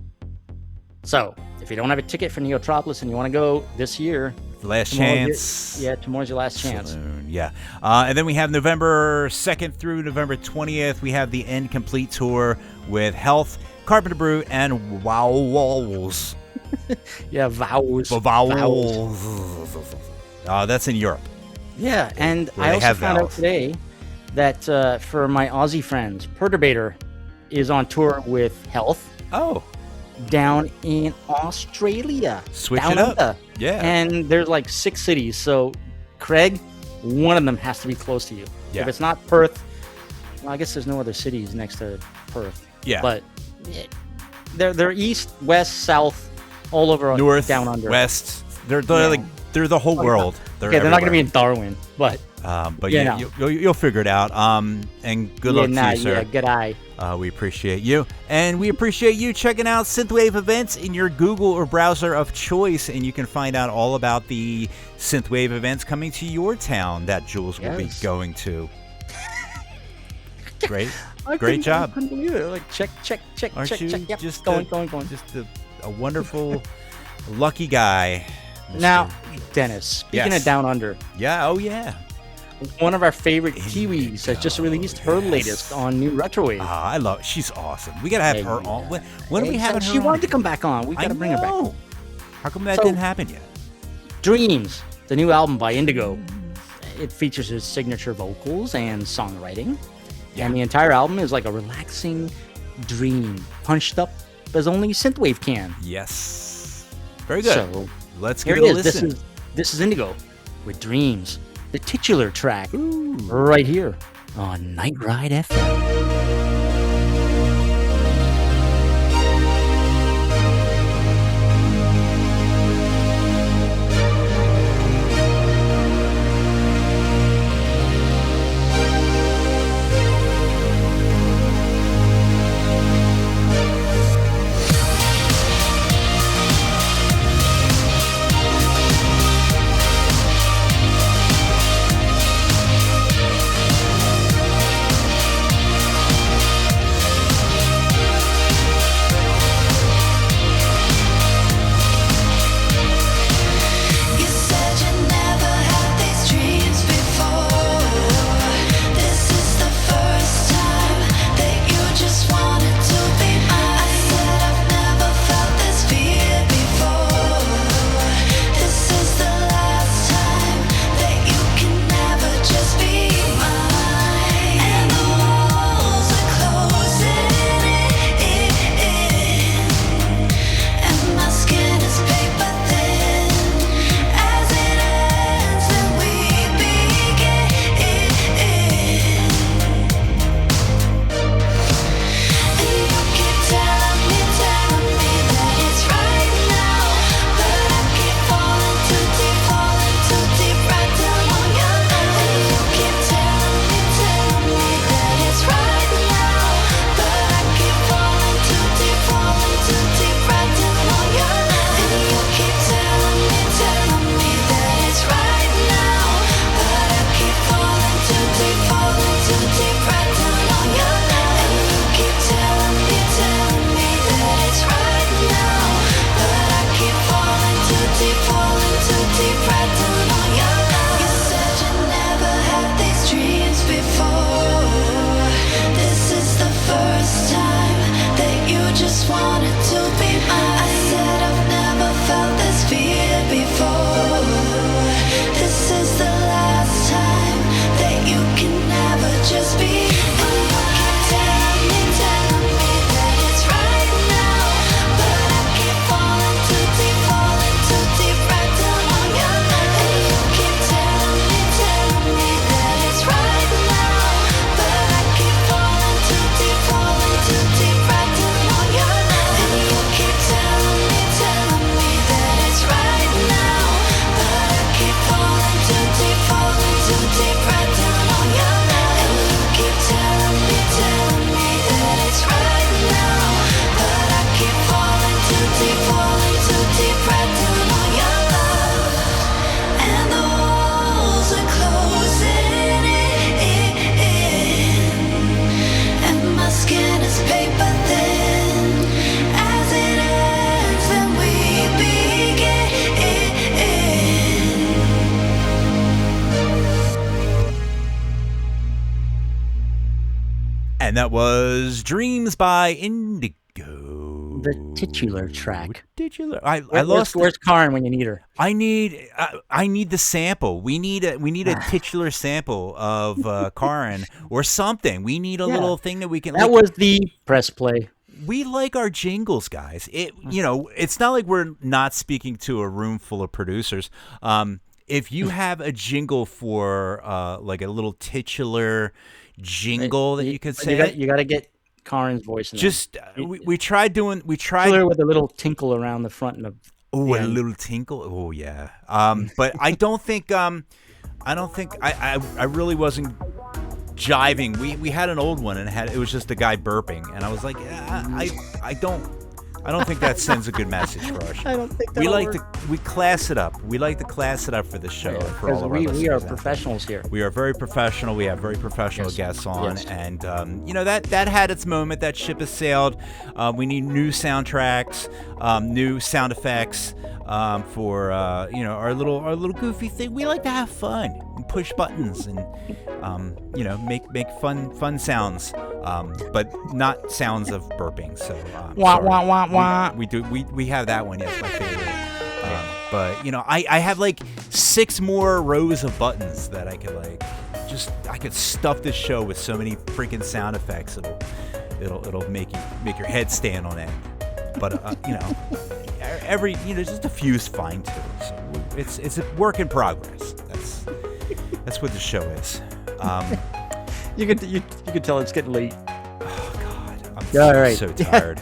So if you don't have a ticket for Neotropolis and you want to go this year, last chance. Tomorrow's your last chance. Saloon, yeah. And then we have November 2nd through November 20th. We have the End Complete Tour with Health, Carpenter Brute, and Vowels. Yeah, Vowels. Vowels. That's in Europe. Yeah, and Where I they also have found out vowels. today that for my Aussie friends, Perturbator is on tour with Health Oh, down in Australia. Switch down it up. under. Yeah. And there's like 6 cities. So, Craig, one of them has to be close to you. Yeah. If it's not Perth, well, I guess there's no other cities next to Perth. Yeah. But they're east, west, south, all over North, down under. west. They're they're the whole world. They're Okay, they're not going to be everywhere. in Darwin, but But Yeah, you'll figure it out. And good luck to you, sir. Yeah, good eye. We appreciate you. And we appreciate you checking out Synthwave events in your Google or browser of choice. And you can find out all about the Synthwave events coming to your town that Jules will be Yes. going to. Great. I Great job. couldn't believe it. Like, check. Aren't you Yep, just going. Just a wonderful, lucky guy. Mr. Now, Dennis, speaking Yes. of Down Under, Yeah, oh yeah. one of our favorite Kiwis has just released her latest on New Retrowave. Ah, I love. She's awesome. We gotta have her on. When are we having her? She on? wanted to come back on. We gotta bring her back. How come that didn't happen yet? Dreams, the new album by Indigo. It features his signature vocals and songwriting. And the entire album is like a relaxing dream, punched up as only synthwave can. Yes. Very good. So let's here give it a is. listen. This is Indigo with Dreams, the titular track, Ooh. right here on Night Ride FM. And that was Dreams by Indigo. The titular track. Titular. I lost. Where's Karen when you need her? I need the sample. We need a titular sample of Karen or something. We need a little thing that we can. That was the press play. We like our jingles, guys. It's not like we're not speaking to a room full of producers. If you have a jingle for like a little titular jingle that you could say, you got to get Karen's voice in just we tried titular with a little tinkle around the front and a little tinkle. Oh yeah. But I don't think I really wasn't jiving. We had an old one and it was just a guy burping, and I was like, I don't think that sends a good message for our show. I don't think we class it up. We like to class it up for the show. For all of our we are professionals here. We are very professional. We have very professional guests on, and that had its moment. That ship has sailed. We need new soundtracks, new sound effects. for our little goofy thing. We like to have fun and push buttons and make fun sounds, but not sounds of burping. So wah wah wah wah. We have that one. Yes, my favorite. But I have like 6 more rows of buttons that I could I could stuff this show with so many freaking sound effects. It'll make your head stand on end. But every just a few's fine too. So it's a work in progress. That's what the show is. You could tell it's getting late. Oh God, I'm so tired.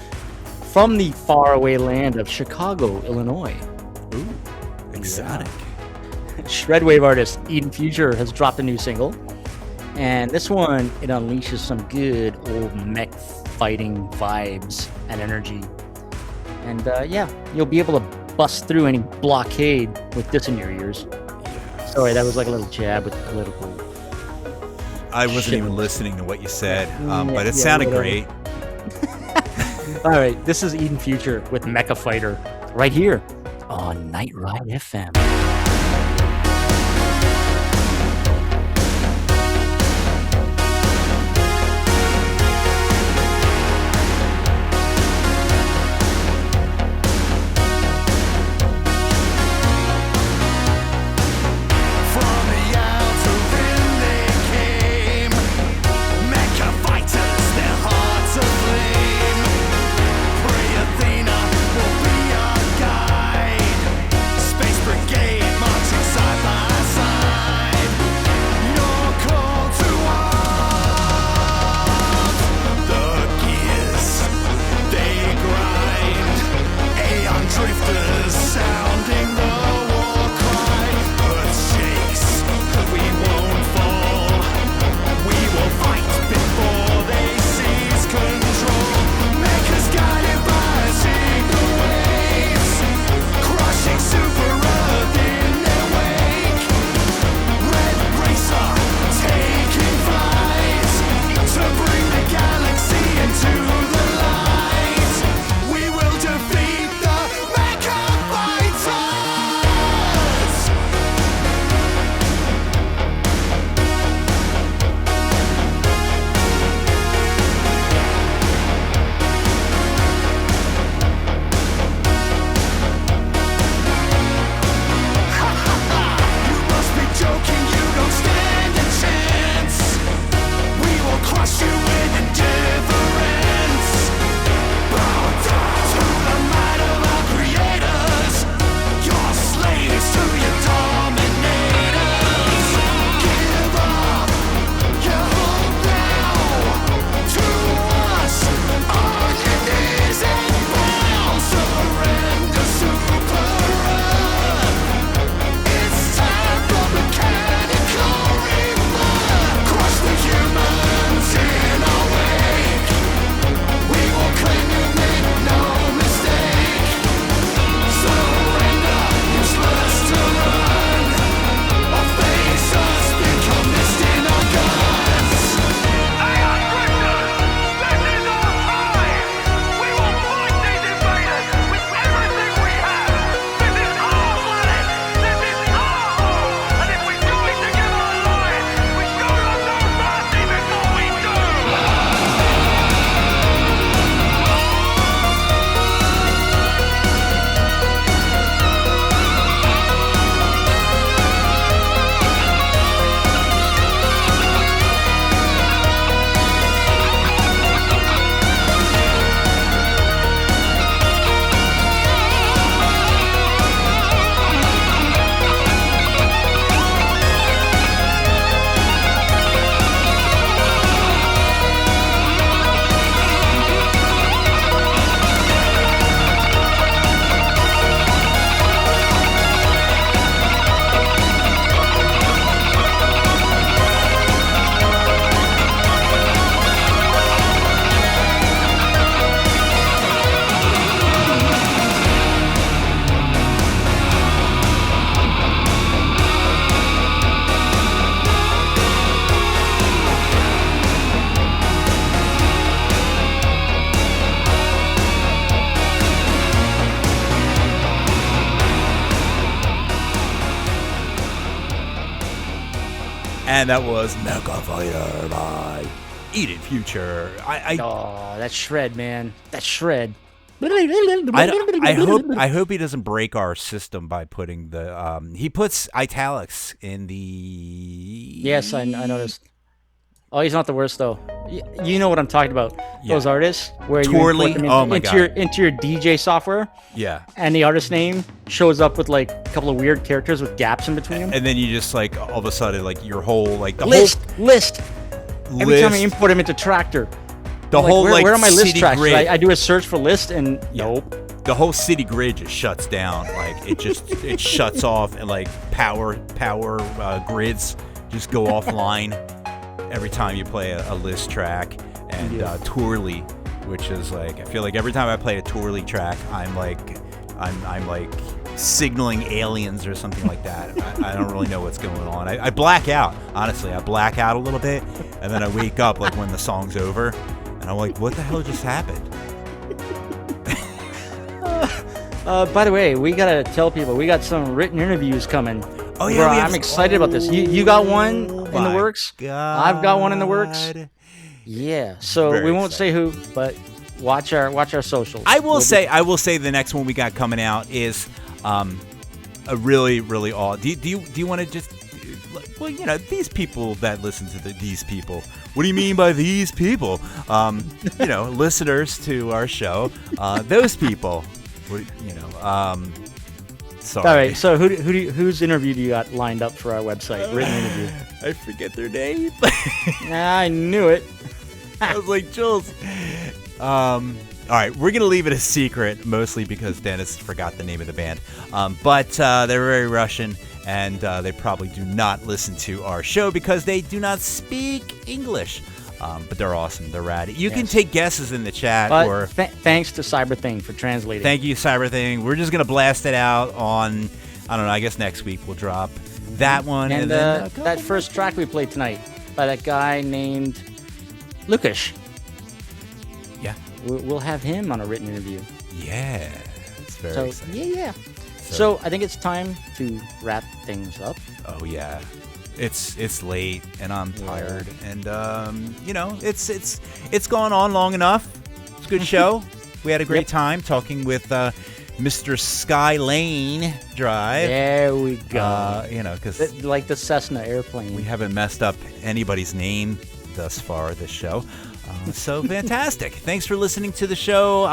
From the faraway land of Chicago, Illinois. Ooh, exotic. Shredwave artist Eden Future has dropped a new single, and this one it unleashes some good old mech fighting vibes and energy. And you'll be able to bust through any blockade with this in your ears. Yes. Sorry, that was like a little jab with political. I wasn't even listening to what you said, but it sounded great. All right, this is Eden Future with Mecha Fighter right here on Night Ride FM. Athena will be our guide. Space Brigade marching And that was Mecha Fighter by Eden Future. Oh, that shred, man. That shred. I hope he doesn't break our system by putting the he puts italics in the. Yes, I noticed. Oh, he's not the worst though. You know what I'm talking about? Yeah. Those artists where Twirly? you import them Oh my God. into your DJ software, Yeah. and the artist name shows up with like a couple of weird characters with gaps in between them. And then you just like all of a sudden like your whole like the list. whole Every time I list, import him into Tractor, the I'm whole where, like where are my list city tracks? grid. I do a search for list and nope. The whole city grid just shuts down. Like it shuts off, and like power grids just go offline every time you play a list track. And Twirly, which is like, I feel like every time I play a Twirly track, I'm like signaling aliens or something like that. I don't really know what's going on. I black out. Honestly, I black out a little bit, and then I wake up like when the song's over, and I'm like, what the hell just happened? By the way, we gotta tell people we got some written interviews coming. Oh yeah, I'm excited about this. You got one in the my works. God. I've got one in the works. Yeah. So Very we won't exciting. say who, but watch our socials. I will say the next one we got coming out is a really awe. Do you want to just, well, you know, these people that listen to these people. What do you mean by these people? You know, listeners to our show. Those people. Sorry. All right. So whose interview do you got lined up for our website? Written interview. I forget their name. I knew it. I was like, Jules. All right, we're gonna leave it a secret, mostly because Dennis forgot the name of the band. But they're very Russian, and they probably do not listen to our show because they do not speak English. But they're awesome. They're rad. You can take guesses in the chat, But or thanks to CyberThing for translating. thank you, CyberThing. We're just gonna blast it out on, I don't know. I guess next week we'll drop that one, And then that first track we played tonight by that guy named Lukhash. yeah, We'll have him on a written interview. yeah. It's very So exciting. yeah. So I think it's time to wrap things up. Oh yeah, it's late and I'm tired, and you know, it's gone on long enough. It's a good show. We had a great time talking with Mr. Skylane Drive. There we go. You know, because Like the Cessna airplane. we haven't messed up anybody's name thus far this show. So fantastic. Thanks for listening to the show.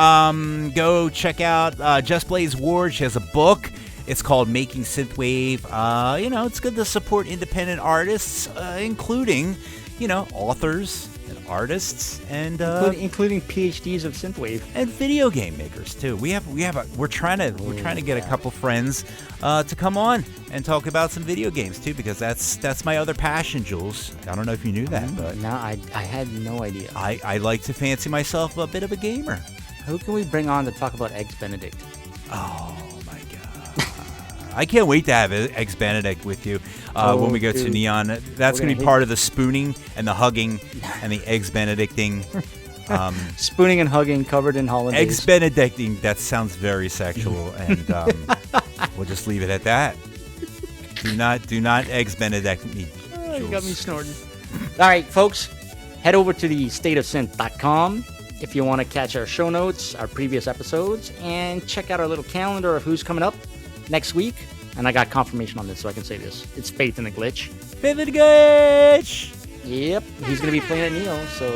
Go check out Just Blaze Ward. She has a book. It's called Making Synthwave. You know, it's good to support independent artists, including, you know, authors and artists, and including PhDs of synthwave and video game makers too. We're trying to get a couple friends to come on and talk about some video games too, because that's my other passion, Jules. I don't know if you knew that, but No, I had no idea. I like to fancy myself a bit of a gamer. Who can we bring on to talk about Eggs Benedict? Oh my God. I can't wait to have Eggs Benedict with you when we go to dude. Neon. That's going to be part of the spooning and the hugging and the Eggs Benedicting. Spooning and hugging covered in hollandaise. Eggs Benedicting, that sounds very sexual, and we'll just leave it at that. Do not Eggs Benedict me, Oh, you got Jules. me snorting. All right, folks, head over to the stateofsynth.com if you want to catch our show notes, our previous episodes, and check out our little calendar of who's coming up next week. And I got confirmation on this, so I can say this. It's Faith in the Glitch. Faith in the Glitch! Yep, he's going to be playing at Neo, so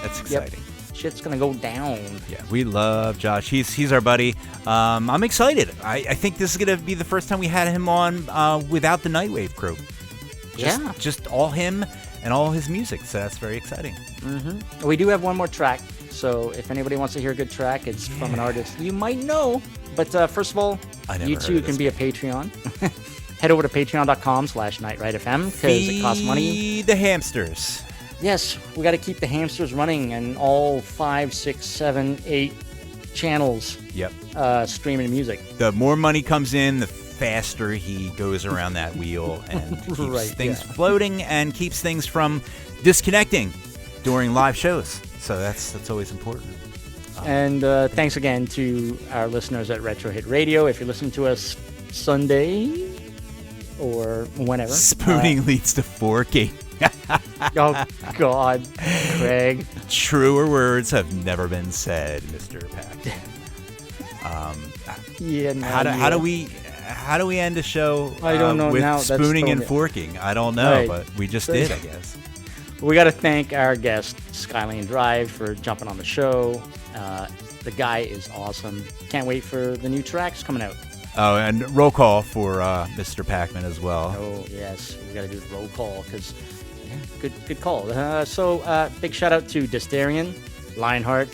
That's exciting. shit's going to go down. Yeah, we love Josh. He's our buddy. I'm excited. I think this is going to be the first time we had him on without the Nightwave crew. Just all him and all his music, so that's very exciting. We do have one more track, so if anybody wants to hear a good track, it's from an artist you might know. But first of all, I never you heard too of can this be a Patreon. Head over to patreon.com/NightRideFM because it costs money. Feed the hamsters. Yes, we got to keep the hamsters running and all 5, 6, 7, 8 channels Yep. streaming music. The more money comes in, the faster he goes around that wheel and keeps Right, things yeah. floating and keeps things from disconnecting during live shows. So that's always important. And thanks again to our listeners at Retro Hit Radio. If you're listening to us Sunday or whenever. Spooning leads to forking. Oh God, Craig. Truer words have never been said, Mr. Pack. Yeah. No, How do we end the show? I don't know with now. That's spooning and totally- forking. I don't know, Right. but we just did, I guess. We got to thank our guest Skylane Drive for jumping on the show. The guy is awesome. Can't wait for the new tracks coming out. Oh, and roll call for Mr. Pac-Man as well. Oh yes, we got to do the roll call because good call. So big shout out to Distarian, Lionheart,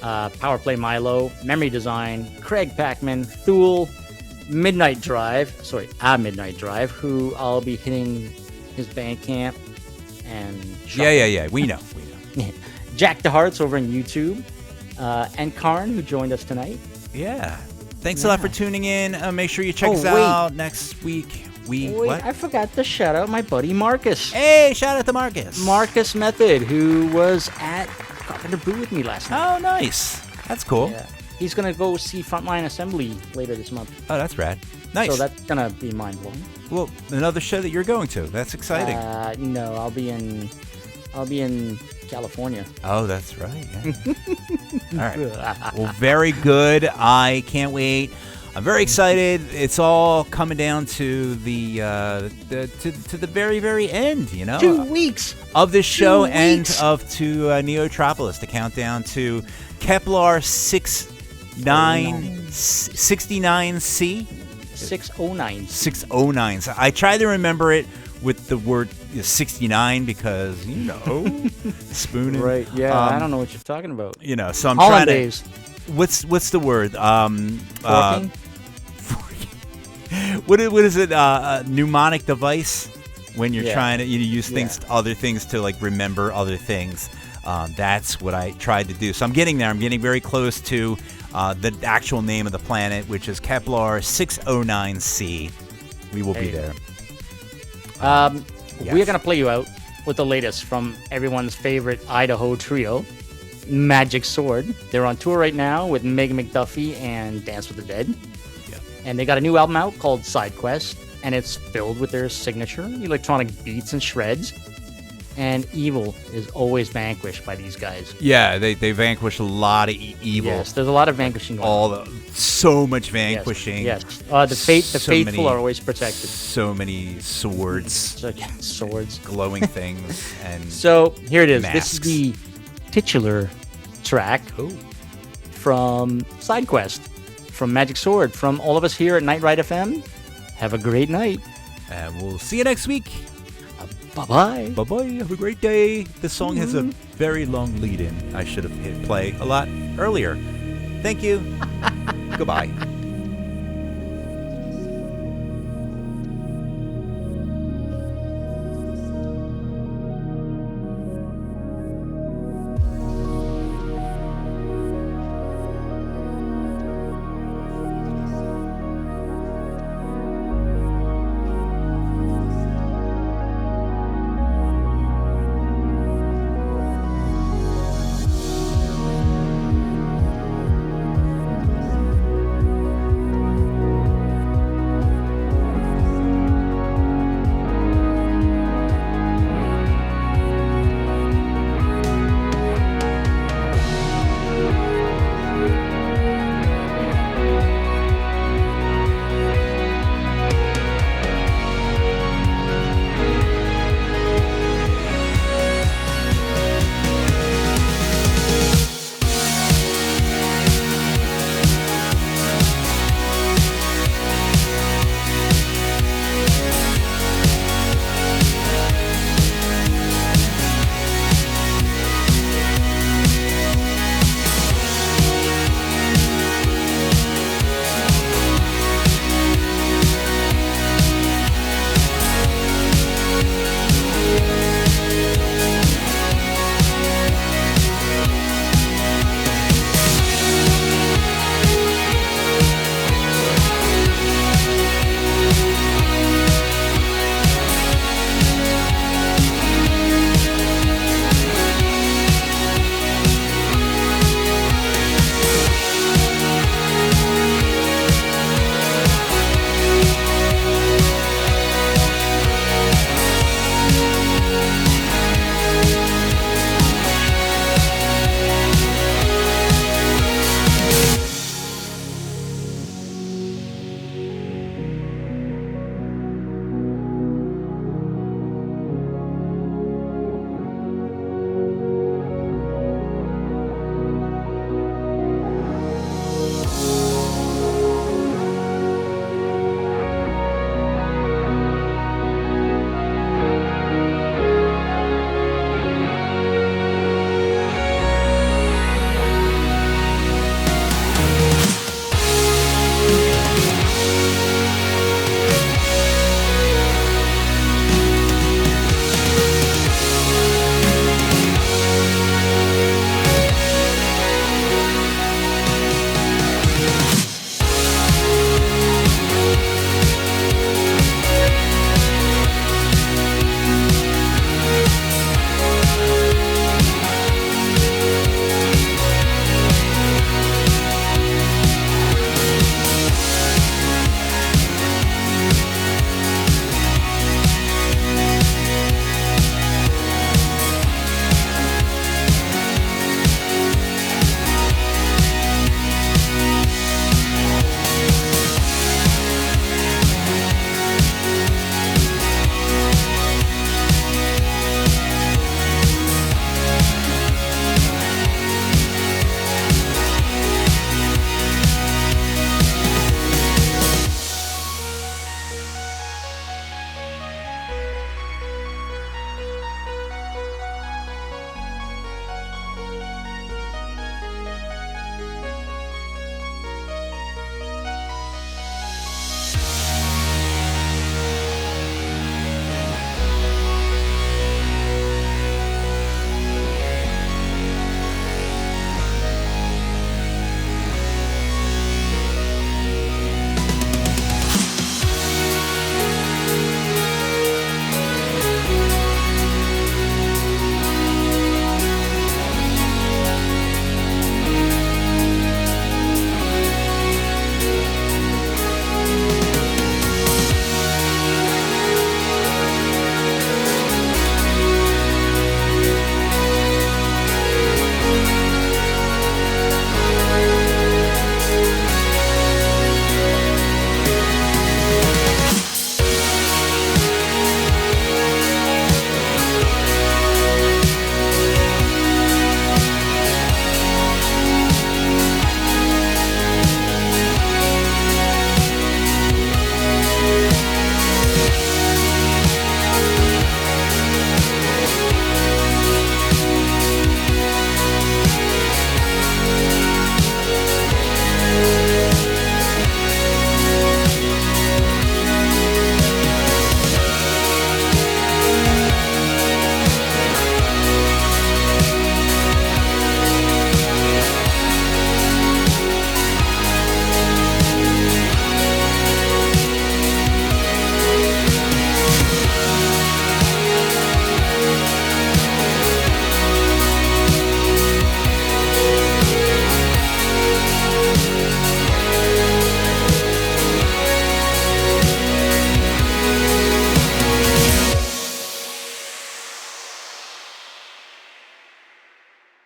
Power Play Milo, Memory Design, Craig Pac-Man, Thule, Midnight Drive, Midnight Drive, who I'll be hitting his Bandcamp and Yeah. We know. Jack DeHarts over on YouTube, and Karn, who joined us tonight. Yeah. Thanks a lot for tuning in. Make sure you check us wait. out next week. Wait, What? I forgot to shout out my buddy Marcus. Hey, shout out to Marcus. Marcus Method, who was at Carpenter Brew with me last night. Oh, nice. That's cool. Yeah. He's gonna go see Frontline Assembly later this month. Oh, that's rad. Nice. So that's gonna be mind blowing. Well, another show that you're going to. That's exciting. No, I'll be in California. Oh, that's right. Yeah. All right. Well, very good. I can't wait. I'm very excited. It's all coming down to the very, very end, you know, 2 weeks of this show 2 and weeks. of to Neotropolis, the countdown to Kepler 69C. 609. 609. So I tried to remember it with the word 69 because, spooning. Right. Yeah. I don't know what you're talking about. So I'm trying to. Hollandaise. What's the word? Forking? What is it? A mnemonic device when you're Yeah. trying to use things, Yeah. other things to like remember other things. That's what I tried to do. So I'm getting there. I'm getting very close to the actual name of the planet, which is Kepler 609c. We will be there. We're gonna play you out with the latest from everyone's favorite Idaho trio, Magic Sword. They're on tour right now with Megan McDuffie and Dance with the Dead. Yeah. And they got a new album out called Side Quest, and it's filled with their signature electronic beats and shreds. And evil is always vanquished by these guys. Yeah, they vanquish a lot of evil. Yes, there's a lot of vanquishing going on. So much vanquishing. Yes. The faithful many- are always protected. So many swords, So, swords. glowing things, and So here it is. This Masks. is the titular track from Side Quest, from Magic Sword, from all of us here at Night Ride FM. Have a great night. and we'll see you next week. Bye-bye. Bye-bye. Have a great day. This song has a very long lead-in. I should have hit play a lot earlier. Thank you. Goodbye.